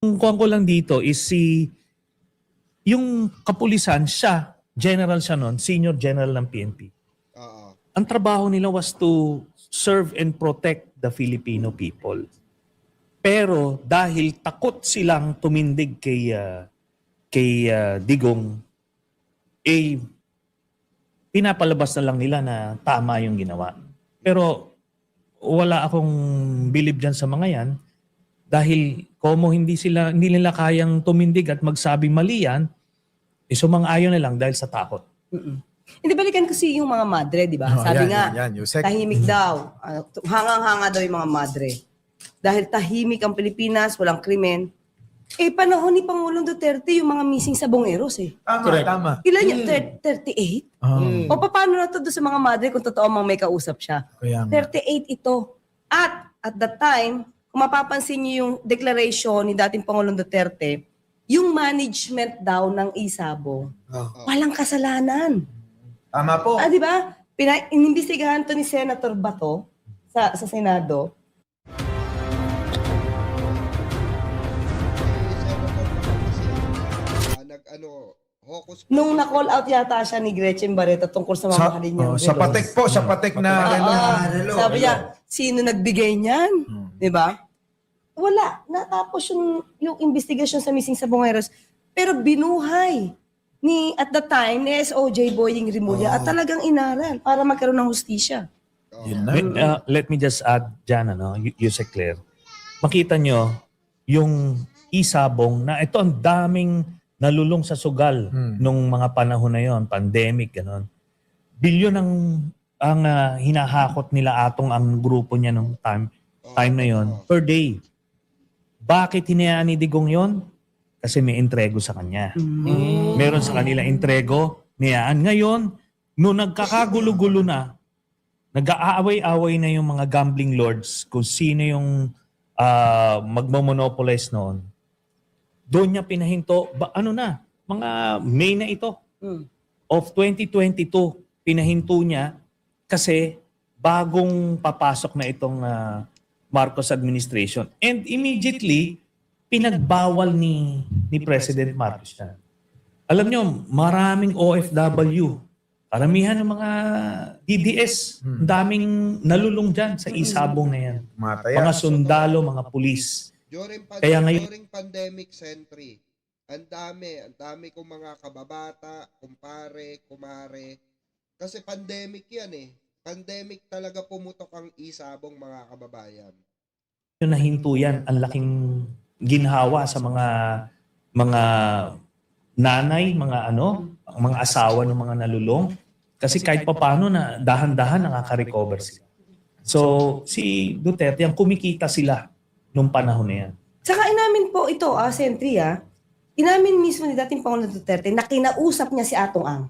E: kuwan ko lang dito is yung kapulisan siya, general siya noon, senior general ng PNP.
A: Oo.
E: Ang trabaho nila was to serve and protect the Filipino people. Pero dahil takot silang tumindig kay Digong, pinapalabas na lang nila na tama yung ginawa. Pero wala akong believe dyan sa mga yan dahil como hindi nila kayang tumindig at magsabing mali yan, sumang-ayon na lang dahil sa takot.
F: Hindi, balikan kasi yung mga madre, di ba? Sabi nga,
D: Yusek.
F: tahimik daw. Hangang-hanga daw yung mga madre. Dahil tahimik ang Pilipinas, walang krimen. Panahon ni Pangulong Duterte, yung mga missing sa Bongeros eh.
D: Tama,
C: Correct.
D: tama.
F: Ilan yun? 38?
D: Oh,
F: O paano na to doon sa mga madre kung totoo mang may kausap siya?
D: kaya nga.
F: 38 ito. At that time, kung mapapansin niyo yung declaration ni dating Pangulong Duterte, yung management daw ng Isabong, walang kasalanan.
D: Tama po.
F: Di ba? Inimbestigahan to ni Senator Bato sa Senado.
A: Hocus
F: Nung na-call out yata siya ni Gretchen Barreto tungkol sa mamahalin niyang
D: Sa
F: relo.
D: patek po, sa patek na relo.
G: relo.
F: Sabi niya, sino nagbigay niyan? Di ba? Wala. Natapos yung investigasyon sa missing sa Bongeros. Pero binuhay at the time ni SOJ Boying Rimulya at talagang inaral para magkaroon ng hustisya.
D: Yun na.
E: Let me just add dyan, Yusek Claire. Makita nyo yung Isabong na ito ang daming nalulong sa sugal nung mga panahon na yon, pandemic, gano'n. Bilyon ang hinahakot nila atong ang grupo niya nung time na yon per day. Bakit hinayaan ni Digong yon? Kasi may entrego sa kanya. Meron sa kanila entrego, niyaan. Ngayon, nung nagkakagulo-gulo na, nag-aaway-away na yung mga gambling lords kung sino yung magmamonopolize noon. Doon niya pinahinto, mga May na ito of 2022, pinahinto niya kasi bagong papasok na itong Marcos administration. And immediately, pinagbawal ni President Marcos yan. Alam niyo, maraming OFW, karamihan ng mga DDS, daming nalulong dyan sa Isabong na yan. Mga sundalo, mga pulis. Kaya ngayon,
A: During pandemic century, ang dami kong mga kababata, kumpare, kumare. Kasi pandemic yan eh. Pandemic talaga pumutok ang Isabong, mga kababayan.
E: yung nahinto yan, ang laking ginhawa sa mga nanay, mga asawa ng mga nalulong. Kasi kahit papaano na dahan-dahan nakaka-recover sila. So, si Duterte, ang kumikita sila nung panahon na yan.
F: Saka inamin po ito, Sentry, inamin mismo ni dating Pangulong Duterte na kinausap niya si Atong Ang.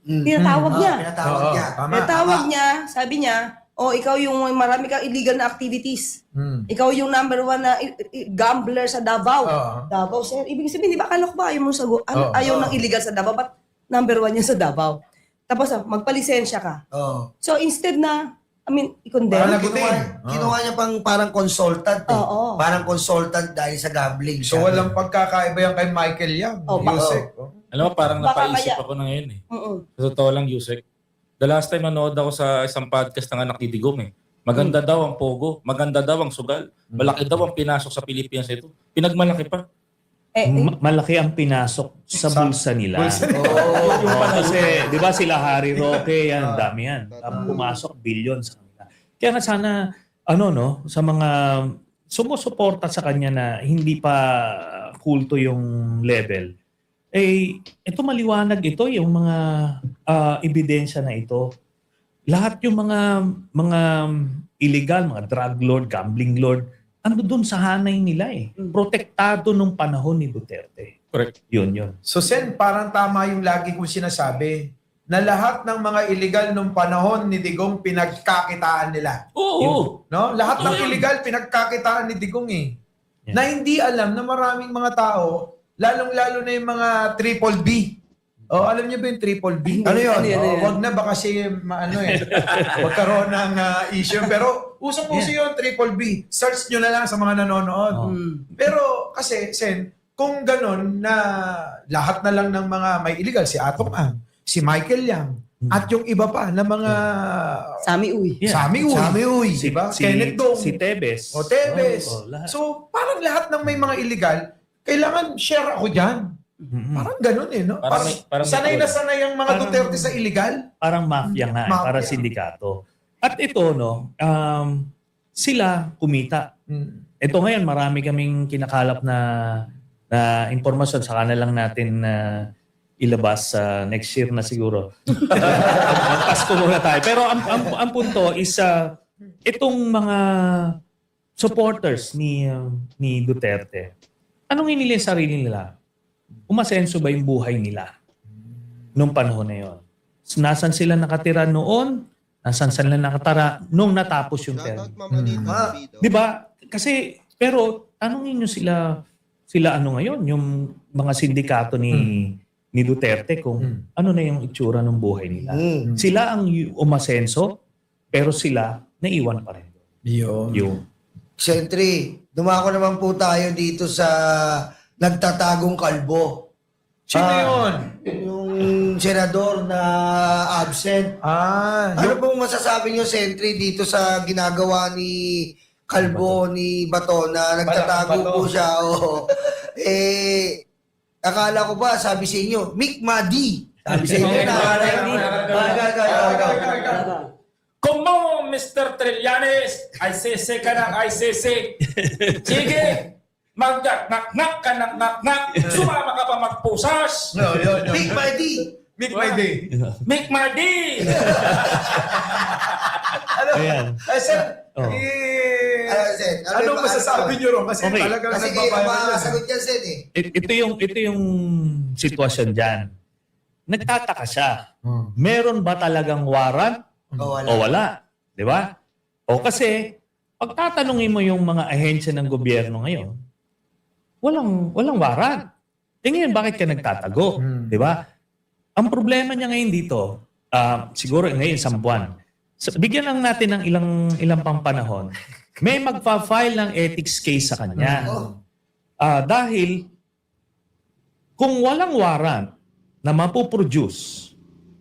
F: Tinatawag niya.
G: Pinatawag
D: Oo,
G: niya.
D: tama.
F: Tinatawag niya, sabi niya, ikaw yung marami kang illegal na activities. Ikaw yung number 1 na gambler sa Davao.
D: Oo.
F: Davao, sir. Ibig sabihin, di ba kalok ba? Ayaw mo
D: Oo.
F: ayaw ng illegal sa Davao, but number 1 yan sa Davao. Tapos, magpalisensya ka.
G: Oo.
F: So, instead na, i-condemn.
D: Parang lagutin.
G: Kinuha niya pang parang consultant eh.
F: Oo.
G: Parang consultant dahil sa gambling.
D: So,
G: Sabi.
D: walang pagkakaiba yan kay Michael Yang. Yusek.
C: Alam mo, parang
F: Baka
C: napaisip
F: kaya-
C: ako na ngayon eh.
F: Oo.
C: Sa totoo lang, Yusek. The last time nanood ako sa isang podcast ng anak ni Digong eh. Maganda daw ang pogo, maganda daw ang sugal, malaki daw ang pinasok sa Pilipinas ito. Pinagmalaki pa.
E: Malaki ang pinasok sa bulsa nila.
D: Bulsa
E: Kasi, di ba sila Harry Roque, yan, dami yan. Pumasok billion sa kanila. Kaya nga sana, sa mga sumusuporta sa kanya na hindi pa kulto yung level, ito maliwanag ito, yung mga ebidensya na ito. Lahat yung mga illegal, mga drug lord, gambling lord, ando doon sa hanay nila eh. Protektado nung panahon ni Duterte.
C: Correct.
E: Yun.
D: So, Sen, parang tama yung lagi kong sinasabi na lahat ng mga illegal nung panahon ni Digong pinagkakitaan nila.
C: Oo.
D: No? Lahat ng
C: Yun.
D: illegal pinagkakitaan ni Digong eh.
E: Yeah.
D: Na hindi alam na maraming mga tao, lalong-lalo na yung mga triple B. Alam niyo ba yung triple B?
F: Ano yun?
D: Wag na baka kasi magkaroon ng issue. Pero usong-uso yun, triple B. Search nyo na lang sa mga nanonood. Pero kasi, Sen, kung ganun na lahat na lang ng mga may illegal, si Atong Ang, si Michael Yang, at yung iba pa na mga
F: Sami Uy.
E: Yeah.
D: Sami Uy, diba? Kenneth Dong,
E: Si Tebes.
D: o Tevez.
E: Lahat.
D: So, parang lahat ng may mga illegal, kailangan share ako dyan. Parang ganun eh, no?
C: Parang
D: Sanay
C: may-
D: na sanay ang mga
E: Parang-
D: Duterte sa illegal.
E: Parang mafia nga,
D: Mafia.
E: para sindikato. At ito, sila kumita. Ito ngayon, marami kaming kinakalap na impormasyon. Saka na lang natin ilabas sa next year na siguro. Pasko muna tayo. Pero ang punto is, itong mga supporters ni Duterte, anong inili sa sarili nila? Umasenso ba yung buhay nila nung panahon na yun? Nasaan sila nakatira noon? Nasaan sila nakatara nung natapos yung term?
A: Shoutout Mama Nita Bido.
E: Di ba? Kasi, pero tanungin nyo sila ano ngayon, yung mga sindikato ni Duterte kung ano na yung itsura ng buhay nila. Sila ang umasenso, pero sila naiwan pa rin. Yung
G: Sentry, dumako naman po tayo dito sa nagtatagong kalbo.
D: Sino yun?
G: Yung senador na absent. Ano pong masasabi nyo, Sentry, dito sa ginagawa ni Kalbo, ni Bato, na nagtatago
D: Bato.
G: po siya? Akala ko ba, sabi sa inyo, Mick Madi. Sabi sa inyo na.
C: Come on, Mr. Trillanes! ICC ka ng ICC! Sige! Mag-nak-nak ka ng nak-nak! Sumama ka pa magpusas!
G: Mick Madi.
D: Meet my day.
C: Make my day!
E: Ayan.
D: Sen,
G: Sen,
D: anong masasabi nyo ron? Kasi
E: Okay.
D: talagang
G: Kasi kayo
D: nagbabayan
G: makakasagot yan, Sen eh.
E: Ito yung sitwasyon dyan. Nagtataka siya. Meron ba talagang warrant
G: O wala.
E: o wala? Di ba? O kasi, pag tatanungin mo yung mga ahensya ng gobyerno ngayon, walang warrant. Ngayon, bakit ka nagtatago? Di ba? Ang problema niya ngayon dito, siguro ngayon isang buwan, bigyan lang natin ng ilang pang panahon, may magpa-file ng ethics case sa kanya. Dahil kung walang warrant na mapuproduce,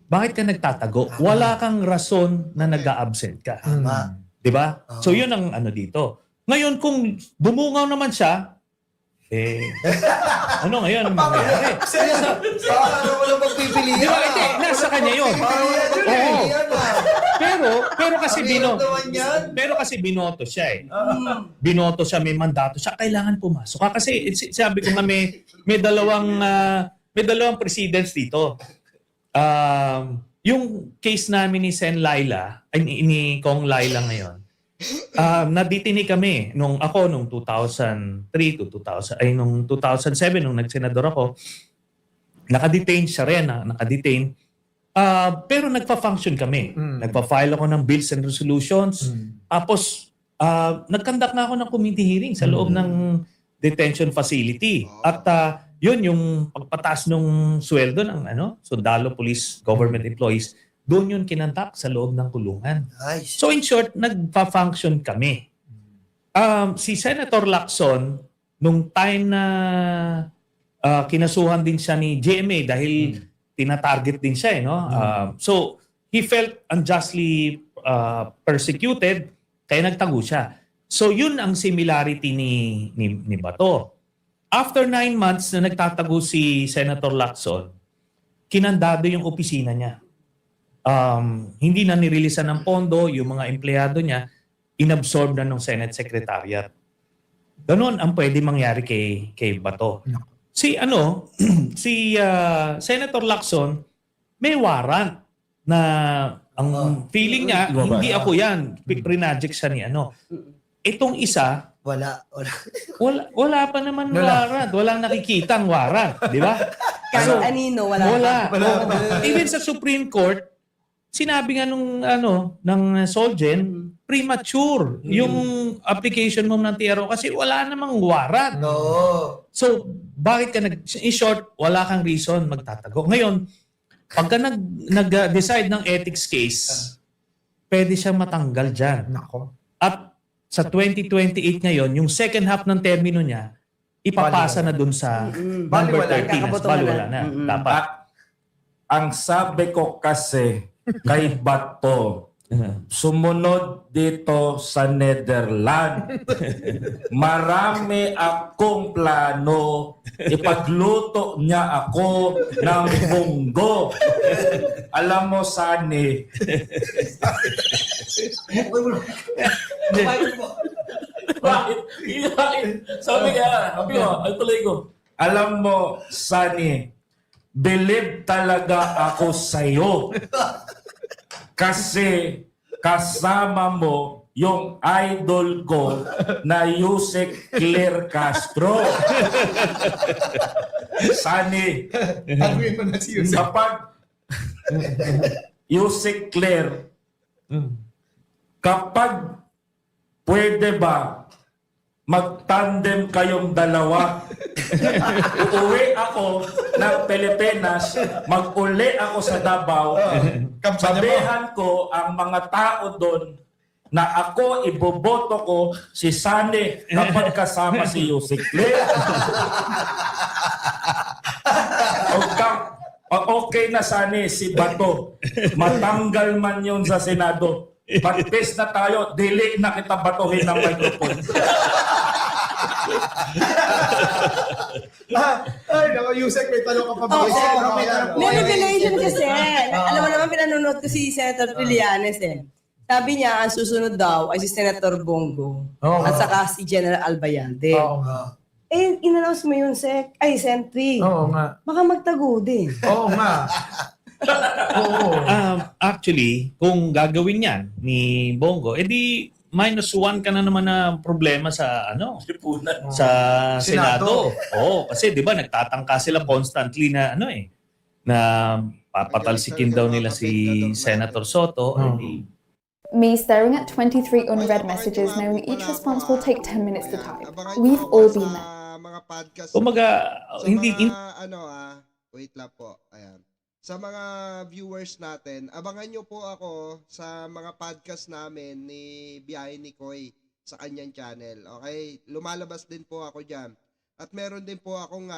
E: bakit ka nagtatago? Wala kang rason na nag-a-absent ka.
G: Tama.
E: Di ba? So yun ang ano dito. Ngayon kung bumungaw naman siya, ano ngayon ang mangyayari?
G: Walang pagpipilian.
E: Di ba? Nasa kanya yun. Oo. Pero kasi pero kasi binoto siya eh. Binoto siya, may mandato siya, kailangan pumasok. Kasi sabi ko nga may dalawang presidents dito. yung case namin ni Sen Laila, ay ni Kong Laila ngayon, naditini kami nung 2003 to 2000, ay nung 2007 nung nagsenador ako, nakadetain siya rin, nakadetain. Pero nagpa-function kami. Nagpa-file ako ng bills and resolutions. Tapos, nag-conduct na ako ng committee hearing sa loob ng detention facility. At yun, yung pagpataas ng sweldo ng sundalo, police, government employees, doon yun kinantak sa loob ng kulungan.
G: Nice.
E: So in short, nagpa-function kami. Si Senator Lacson, nung time na kinasuhan din siya ni GMA dahil tinatarget din siya. So he felt unjustly persecuted, kaya nagtago siya. So yun ang similarity ni Bato. After 9 months na nagtatago si Senator Lacson, kinandado yung opisina niya. Hindi na nireleasan ng pondo, yung mga empleyado niya, inabsorb na ng Senate Secretariat. Ganon ang pwede mangyari kay Bato. Si Senator Lacson, may warrant na ang feeling niya, hindi ako yan. Prinaject siya ni Itong isa, wala pa naman warrant. Walang nakikitang warrant. Di ba?
F: Kahit anino, wala.
E: Even sa Supreme Court, sinabi nga ng Solgen, premature yung application mo ng TRO kasi wala namang warrant.
G: No.
E: So, bakit ka in short, wala kang reason magtatago. Ngayon, pagka nag-decide ng ethics case, pwede siyang matanggal dyan.
D: Nako.
E: At sa 2028 ngayon, yung second half ng termino niya, ipapasa na dun sa number 13. Baliwala na. Dapat.
C: Ang sabi ko kasi kay Bato, sumunod dito sa Netherlands. Marami akong plano. Ipagluto niya ako ng munggo. Alam mo, Sani, sabi ay tuloy ko. Alam mo, Sani, believe talaga ako sa'yo. Kasi kasama mo yung idol ko na Yusek Claire Castro. Sani,
D: Agawin mo na si Yusek.
C: kapag Yusek Claire, kapag pwede ba mag-tandem kayong dalawa, uuwi ako ng Pilipinas, mag-uli ako sa Davao, sabihan ko ang mga tao doon na ako, iboboto ko si Sani kapag kasama si Yusek Claire. Okay na Sani, si Bato. Matanggal man yun sa Senado. Pagpes na tayo, dili na kita batuhin ng microphone.
D: Ay, naku, Yusek, may tanong ka pa ba?
F: May revelation kasi. Alam mo naman, pinanonood ko si Senator Trillanes Sabi niya, ang susunod daw ay si Senator Bongo at saka si General Albayalde.
D: Oo nga.
F: In-announce mo yun, Sentry.
D: Oo nga.
F: Baka magtago din.
D: Oo nga. Oo.
E: Actually, kung gagawin yan ni Bongo, edi -1 ka na naman na problema sa sa Senado. Oo, kasi 'di ba nagtatangka sila constantly na na papatalsikin daw nila si Senator Soto.
J: Me staring at 23 unread messages, knowing each response will take 10 minutes to type. We've all been there.
A: Mga podcast.
E: Kumaga, hindi
A: wait lang po. Ayan. Sa mga viewers natin, abangan nyo po ako sa mga podcast namin ni Biyahe ni Koy sa kanyang channel. Okay? Lumalabas din po ako dyan. At meron din po akong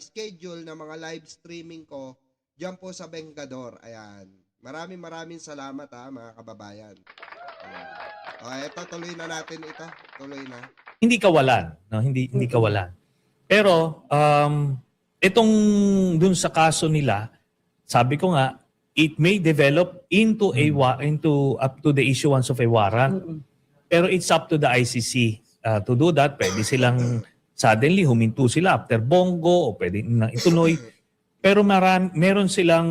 A: schedule na mga live streaming ko dyan po sa Bengador. Ayan. Maraming salamat mga kababayan. Ayan. Okay, ito, tuloy na natin ito. Tuloy na.
E: Hindi kawalan. No? Hindi kawalan. Pero, itong dun sa kaso nila, sabi ko nga, it may develop into up to the issuance of a warrant. Pero it's up to the ICC to do that. Pwede silang suddenly huminto sila after Bongo o pwede na ituloy. Pero meron silang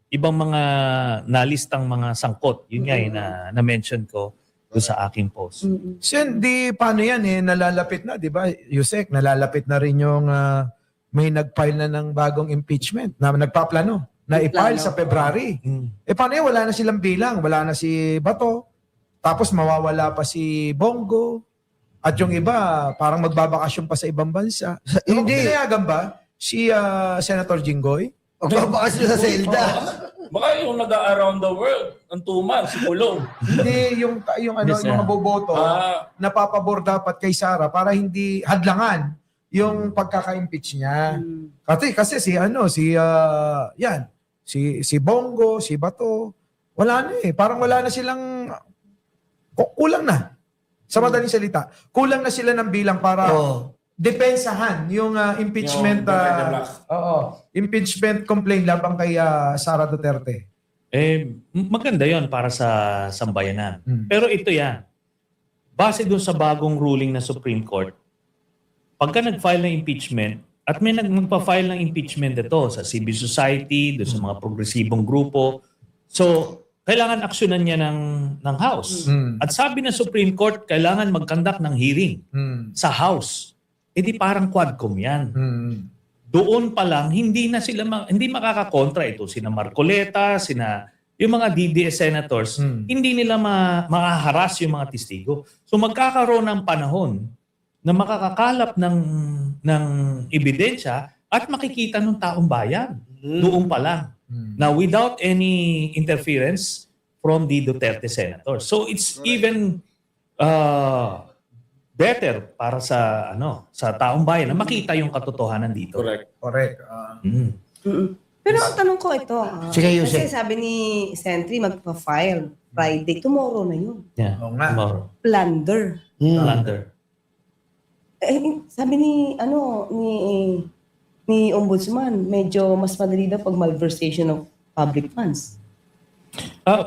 E: ibang mga nalistang mga sangkot. Yun nga na-mention ko doon sa aking post.
D: Sen, di paano yan nalalapit na, di ba? Yusek, nalalapit na rin yung may nag-file na ng bagong impeachment na nagpaplano na i-file sa February. Paano yan? Wala na silang bilang. Wala na si Bato. Tapos mawawala pa si Bongo. At yung iba, parang magbabakasyon pa sa ibang bansa. Hindi. Pinayagan ba si Senator Jinggoy?
G: Magbabakas nyo sa Zelda.
C: Baka yung nag-around the world, ang 2 months, si Pulong.
D: Hindi, yung
E: Yes,
D: yung maboboto,
C: Ah.
D: napapabor dapat kay Sara para hindi hadlangan yung pagkaka-impeach niya. Kasi si Bongo, si Bato, wala na Parang wala na silang kulang na. Sa madaling salita, kulang na sila ng bilang para depensahan yung impeachment impeachment complaint labang kay Sara Duterte.
E: Maganda yon para sa sambayanan. Pero ito yan. Base dun sa bagong ruling ng Supreme Court, pagka nag-file ng impeachment, at may magpa-file ng impeachment ito sa civil society, doon sa mga progresibong grupo. So, kailangan aksyonan niya ng House. At sabi ng Supreme Court, kailangan mag-conduct ng hearing sa House. Di parang quadcom yan. Doon pa lang, hindi makakakontra ito. Sina Marcoleta, yung mga DDS senators, hindi nila makaharas yung mga testigo. So magkakaroon ng panahon na makakakalap ng ebidensya at makikita ng taong bayan. Doon pa lang. Now, without any interference from the Duterte senators. So it's even better para sa taong bayan na makita yung katotohanan dito.
C: Correct.
F: Pero ang tanong ko ito,
G: Sige, Yusek.
F: kasi sabi ni Sentry magpa-file Friday, tomorrow na yun.
E: Yeah.
D: Oo nga.
E: Tomorrow.
F: Plunder.
E: Plunder.
F: Sabi ni Ombudsman, medyo mas madali daw pag malversation of public funds.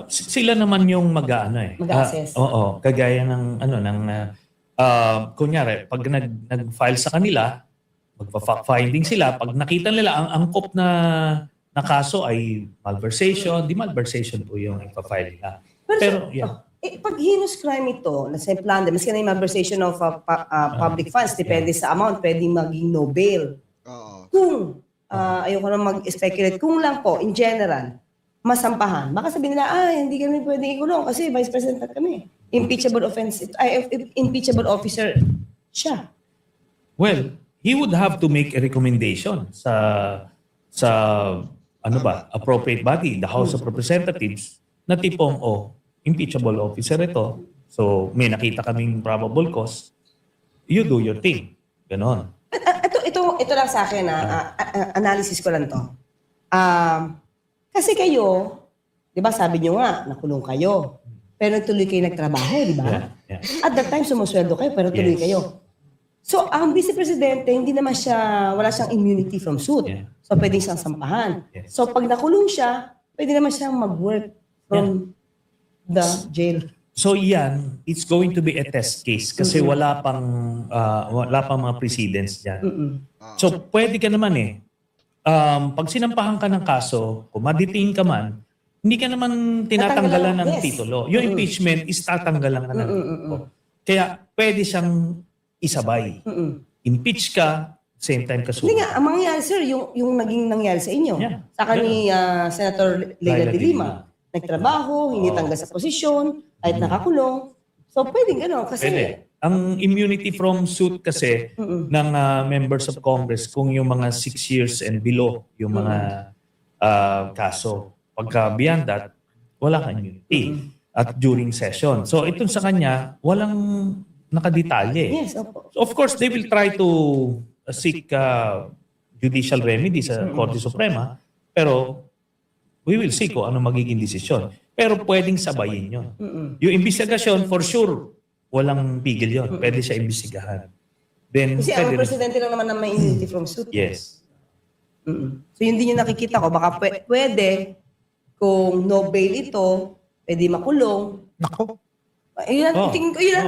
E: Sila naman yung
F: Mag-assess.
E: Oo, kagaya ng kunyari, pag nag-file sa kanila, magpa-fact-finding sila, pag nakita nila ang angkop na kaso ay malversation, di malversation po yung ipa-file nila. Pero yeah.
F: Pag heinous crime ito, let's say plunder, maski na yung malversation of public funds, depende sa amount, pwedeng maging no bail. Kung, ayoko na mag-speculate, kung lang po, in general, masampahan, baka sabihin nila, hindi kami pwedeng ikulong kasi vice president kami. Impeachable impeachable officer siya.
E: Well, he would have to make a recommendation sa appropriate body, the House of Representatives, na tipong, impeachable officer ito. So, may nakita kaming probable cause. You do your thing. Ganon.
F: Ito lang sa akin, analysis ko lang to. Kasi kayo, di ba sabi nyo nga, nakulong kayo. Pero tuloy kayo nagtrabaho, di ba?
E: Yeah.
F: At that time, sumusweldo kayo, pero tuloy kayo. So, ang Vice Presidente, wala siyang immunity from suit.
E: Yeah.
F: So, pwede siyang sampahan.
E: Yes.
F: So, pag nakulong siya, pwede naman siyang mag-work from the jail.
E: So yan, it's going to be a test case kasi wala pang mga precedents diyan. So pwede ka naman pag sinampahan ka ng kaso, kung ma-detain ka man, hindi ka naman tinatanggalan ng titulo. Yung impeachment is tatanggalan ka ng titulo. Kaya pwede siyang isabay. Impeach ka, same time ka
F: Hindi nga, ang mangyayari sir, yung naging nangyari sa inyo.
E: Yeah.
F: Saka ni Senator Leila de Lima. Nagtrabaho, hindi tanggal sa posisyon, kahit nakakulong. So, pwedeng gano'n. Kasi,
E: Pwede. Ang immunity from suit kasi ng members of Congress kung yung mga 6 years and below yung mga kaso. Pagka beyond that, wala kang immunity at during session. So itong sa kanya, walang nakadetalye.
F: yes, opo.
E: So of course, they will try to seek judicial remedy sa Korte Suprema, pero we will see kung ano magiging desisyon. Pero pwedeng sabayin yun. Yung investigasyon, for sure, walang pigil yun. Pwede siya imbestigahan. Then,
F: Kasi ang
E: pwede
F: presidente lang naman na may immunity from suit.
E: yes.
F: So yun din yung nakikita ko. Baka pwede, kung no bail ito, pwede makulong.
D: Nako.
F: Yun
E: Oh,
F: ang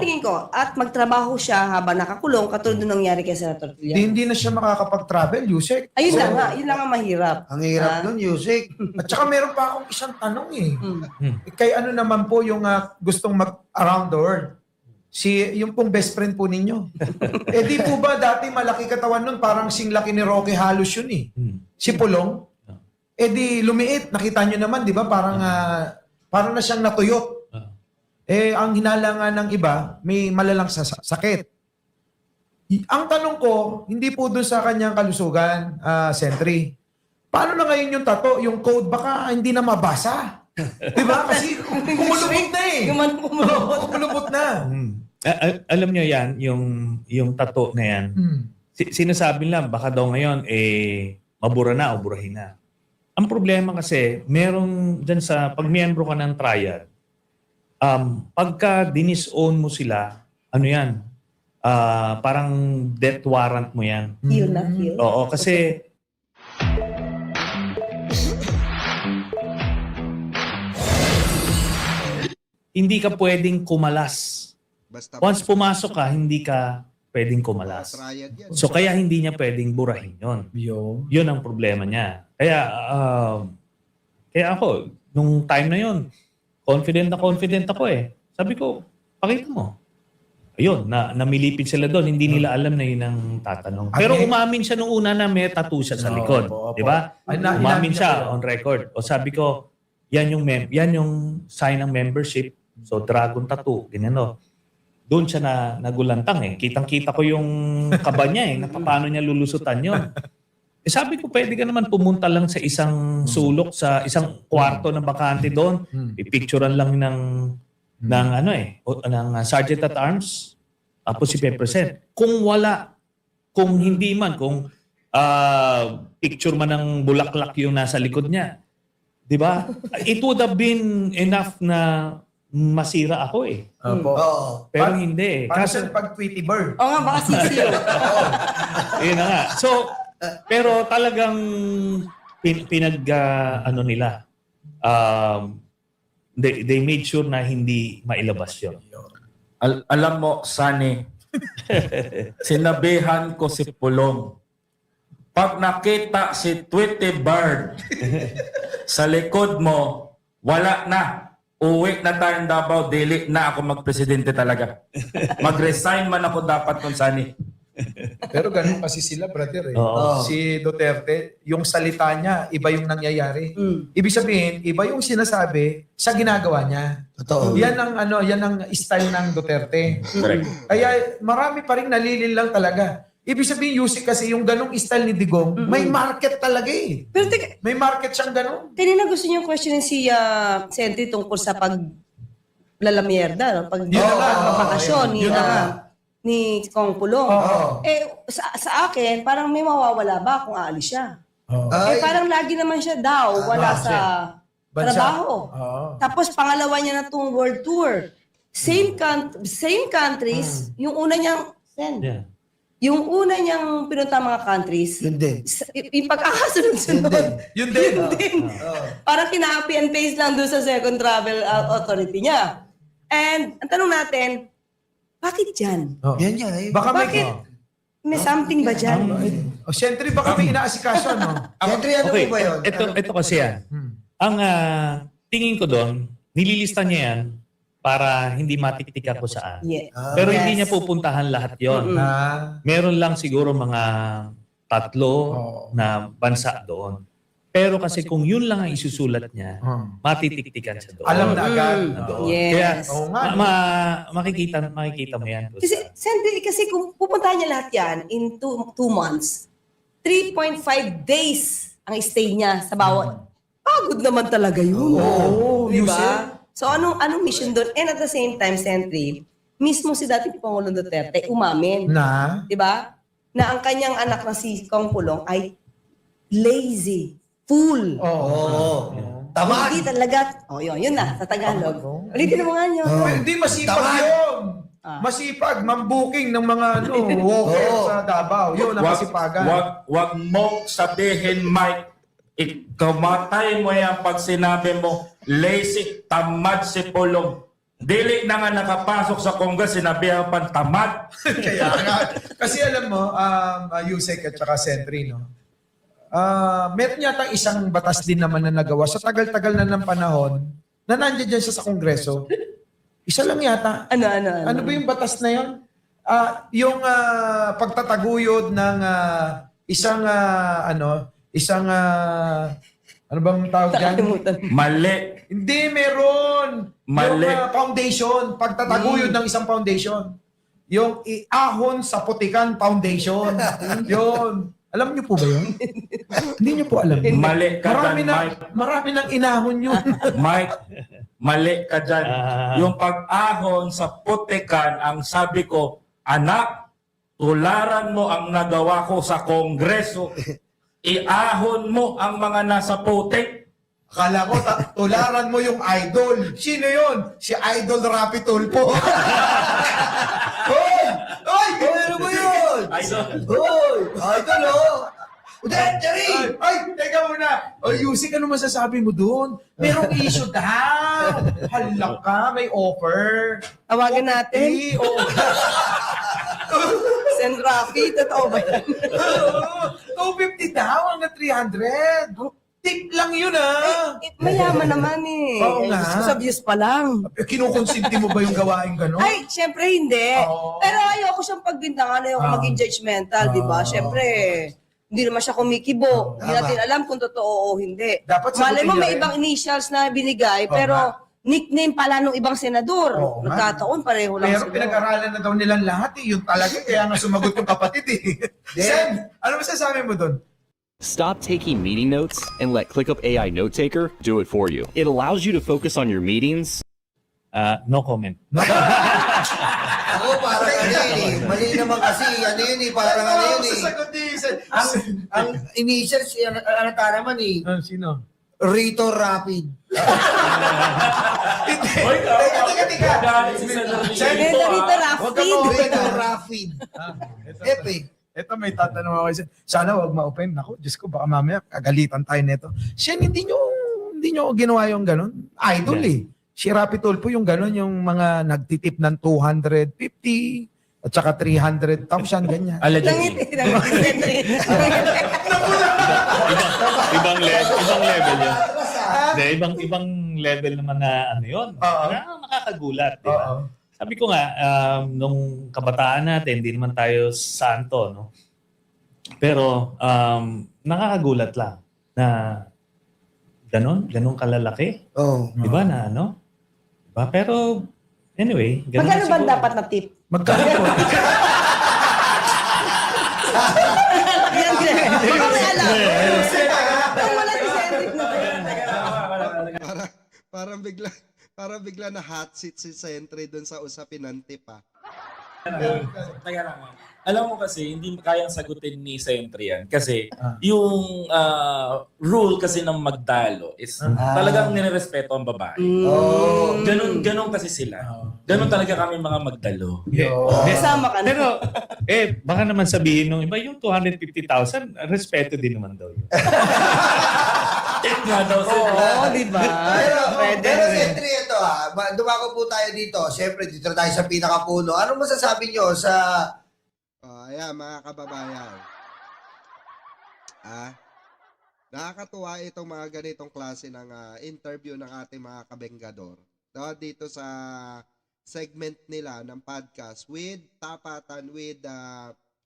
F: tingin ko. At magtrabaho siya habang nakakulong, katulad nung nangyari kay Senator Trillanes.
D: Hindi na siya makakapag-travel, Yusek.
F: Ayun lang nga, yun lang ang mahirap.
G: Ang hirap
F: Ah.
G: nun, Yusek.
D: At saka meron pa akong isang tanong eh.
F: Mm.
D: Kay ano naman po yung gustong mag-around the world? Yung pong best friend po ninyo. Eh di po ba dati malaki katawan nun, parang sing laki ni Rocky halos yun eh. Si Pulong. Eh di lumiit, nakita nyo naman, di ba? Parang na siyang natuyot. Eh, ang hinalangan ng iba, may malalang sakit. Ang tanong ko, hindi po doon sa kanyang kalusugan, Sentry. Paano na ngayon yung tato, yung code, baka hindi na mabasa? Diba? Kasi kumulubot na eh. Kumulubot na.
E: Alam nyo yan, yung tato na yan, sinasabi lang, baka daw ngayon, mabura na o burahin na. Ang problema kasi, merong dyan pag miyembro ka ng trial, pagka dinis-own mo sila, ano yan, parang death warrant mo yan.
F: Heal na, heal.
E: Oo, kasi hindi ka pwedeng kumalas.
A: Basta
E: Once pumasok ka, hindi ka pwedeng kumalas.
A: triad yan.
E: So kaya hindi niya pwedeng burahin yon. Yun ang problema niya. Kaya ako, nung time na yon, confident ako eh. Sabi ko, pakita mo. Ayun, namilipid sila doon. Hindi nila alam na yun ang tatanong. Pero umamin siya nung una na may tattoo siya sa likod. Di ba? Umamin siya on record. O sabi ko, yan yung sign ng membership. So, dragon tattoo. Ganyan o. Doon siya nagulantang eh. Kitang-kita ko yung kaba niya eh. Paano niya lulusutan yun. Sabi ko, pwede ka naman pumunta lang sa isang sulok, sa isang kwarto na bakante doon. Ipicturean lang ng Sergeant at Arms. Tapos i-present. Kung hindi man, kung picture man ng bulaklak yung nasa likod niya. Di ba? It would have been enough na masira ako eh.
G: Oo.
E: Pero hindi eh.
D: Kasi pag Tweety Bird.
F: Oo nga, baka sisiyo.
E: Yun na nga. So, pero talagang nila. They made sure na hindi mailabas yun.
C: Alam mo, Sunny, sinabihan ko si Pulong, pag nakita si Tweety Bird sa likod mo, wala na. Uwi na tayong Davao, dili na ako magpresidente talaga. Mag-resign man ako dapat nun, Sunny.
D: Pero ganun kasi sila, brother eh.
E: Oo.
D: Si Duterte, yung salita niya, iba yung nangyayari. Ibig sabihin, iba yung sinasabi sa ginagawa niya.
G: Totoo.
D: Yan ang style ng Duterte.
C: Correct.
D: Kaya marami pa rin nalilin lang talaga. Ibig sabihin, Yusik kasi yung ganong style ni Digong, may market talaga eh.
F: Pero teka,
D: May market siyang ganon.
F: kanina gusto niyo questionin si Sentry tungkol sa paglalamierda, no?
D: Yun na nga.
F: Pagpapakasyon
D: Yun na nga.
F: ni Kong Pulong.
D: Oo.
F: Sa akin, parang may mawawala ba kung aalis siya?
G: Ay,
F: Parang lagi naman siya daw, wala sa
D: Bansa.
F: trabaho.
D: Oo.
F: Tapos pangalawa niya na itong world tour. Same countries, yung una niyang,
E: Yeah.
F: yung una niyang pinunta mga countries,
G: yun din.
F: yung pagkakasunod-sunod.
D: Yun din.
F: Parang kina-copy and paste lang doon sa second travel authority niya. And ang tanong natin, bakit dyan?
G: Yan yan. Eh.
D: Baka may...
F: Bakit? May something ba dyan?
D: Siyempre, baka may inaasikaso, no?
G: Siyempre, ano
E: Okay,
G: po ba yun?
E: ito kasi yan. Ang tingin ko doon, nililista niya yan para hindi matiktik ako saan.
F: Yeah.
E: Pero
F: Yes.
E: hindi niya pupuntahan lahat yon.
D: Na,
E: Meron lang siguro mga 3 na bansa doon. Pero kasi kung yun lang ang isusulat niya, matitiktikan siya doon.
D: alam na agad.
E: Doon.
F: Yes.
E: Kaya
D: Oo nga.
E: makikita mo yan.
F: Kasi kung pupuntahan niya lahat yan in 2 months, 3.5 days ang stay niya sa bawat. Pagod naman talaga yun.
D: Oo,
F: Di
D: Yusek.
F: ba? So anong mission doon? And at the same time, Sentry, mismo si dating Pangulong Duterte umamin.
D: Na,
F: Di ba? Na ang kanyang anak na si Kong Pulong ay lazy, fool.
D: oo.
G: Tamad.
F: Hindi talaga. Yun na, sa Tagalog. Ulitin mo nga yun.
D: Hindi masipag
G: Tamad.
D: yun. Masipag, mambuking ng mga walker sa Davao. Yun ang masipagan.
C: Wag mo sabihin, Mike, ikamatay mo yan pag sinabi mo, lazy, tamad si Pulong. Dili na nga nakapasok sa Congress, sinabihan pang tamad.
D: Kaya nga. Kasi alam mo, Yusek at saka Sentry, no? Meron yata isang batas din naman na nagawa sa tagal-tagal na ng panahon na nandiyan dyan siya sa Kongreso. Isa lang yata. Ano ba yung batas na yun? Yung pagtataguyod ng ano bang tawag dyan?
C: Mali.
D: Hindi, meron.
C: Mali.
D: Yung foundation, pagtataguyod ng isang foundation. Yung Ahon sa Putikan Foundation. Yun. Alam niyo po ba yun? Hindi niyo po alam yun.
C: Mali ka dyan, Mike.
D: Marami nang inahon yun.
C: Mike, mali ka dyan. Yung pag-ahon sa Putikan, ang sabi ko, anak, tularan mo ang nagawa ko sa Kongreso. Iahon mo ang mga nasa putik.
D: Akala ko, tularan mo yung idol. Sino yun? Si Idol Rapi Tulpo. Hoy! Hoy!
G: Ano ba yun? Hoy! Idol, oh! Jerry!
D: Ay, teka muna. O, Yusik, ano masasabi mo doon? Merong issue daw. Halak ka, may offer.
F: Tawagan natin.
D: Oo.
F: Sen Rafi, totoo ba yan?
D: 250 daw hanggang 300. Tip lang yun, ah.
F: Mayaman naman eh.
D: Oo nga.
F: Sa views pa lang.
D: Kinukonsinti mo ba yung gawain gano'n?
F: Ay, syempre hindi.
D: Oo.
F: Pero ayoko siyang pagbintangan, ayoko maging judgmental, di ba? Syempre, hindi naman siya kumikibo. Hindi natin alam kung totoo o hindi.
D: Dapat sagutin
F: Malay mo
D: niya
F: may
D: rin.
F: ibang initials na binigay, pero nickname pala nung ibang senador.
D: Oo nga.
F: Nagkataon, pareho lang
D: Pero pinag-aralan na daw nilang lahat eh. Yun talaga. Kaya nga sumagot yung kapatid eh. Sen, ano masasabi mo doon?
K: Stop taking meeting notes and let ClickUp AI Note Taker do it for you. It allows you to focus on your meetings.
E: No comment.
G: Ako, parang ano yun eh. Mali naman kasi, ano yun eh, parang ano yun eh.
D: Sasagot ni Sen.
G: Ang initial, alata naman eh.
D: Sino?
G: Rito Rapid.
C: Hoy,
D: Teka.
C: galit si Senator
F: Senator Rito
D: Huwag ka
F: Rafi.
D: ma-open,
G: Rito
D: ah.
G: Rapid. Epe.
D: Ito may tatanong ako. Sana wag ma-open. Ako, Diyos ko, baka mamaya kagalitan tayo nito. Siya, hindi nyo ginawa yung ganun. Idol eh. Si Rapi Tulfo yung ganun, yung mga nagtitip ng 250 at saka 300,000, ganyan.
C: Allegedly.
E: Ibang level yun. Hindi, ibang level naman na ano yun.
D: Oo.
E: Nakakagulat, di ba?
D: Oo.
E: Sabi ko nga, nung kabataan natin, hindi naman tayo santo, no? Pero nakakagulat lang na ganun kalalaki.
G: Oh.
E: Di ba na ano? Diba? Pero anyway, ganun
F: Magkano ba
E: siguro.
F: dapat na tip?
D: Magkano po?
F: Yan, baka may alam. Kung wala si Cedric na
A: Parang bigla na hot seat si Sentry doon sa usapin ng tip, ah.
C: Kaya lang. Alam mo kasi, hindi kayang sagutin ni Sentry yan. Kasi yung rule kasi ng magdalo is talagang nirerespeto ang babae.
G: Oh.
C: Ganun kasi sila. Ganun talaga kami mga magdalo.
F: Kasama ka na.
E: Pero, baka naman sabihin nung iba, yung 250,000, respeto din naman daw yun.
C: Tip nga daw sila.
F: Oo, di ba?
G: Pero Sentry, ito dumako po tayo dito. Siyempre, dito na tayo sa pinakapuno. Anong masasabi nyo sa...
A: Ayan, mga kababayan. Nakakatuwa itong mga ganitong klase ng interview ng ating mga kabenggador. Dito sa segment nila ng podcast with Tapatan with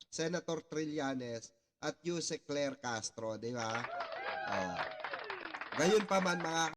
A: Senator Trillanes at Yusek Claire Castro, di ba? Ngayon pa man mga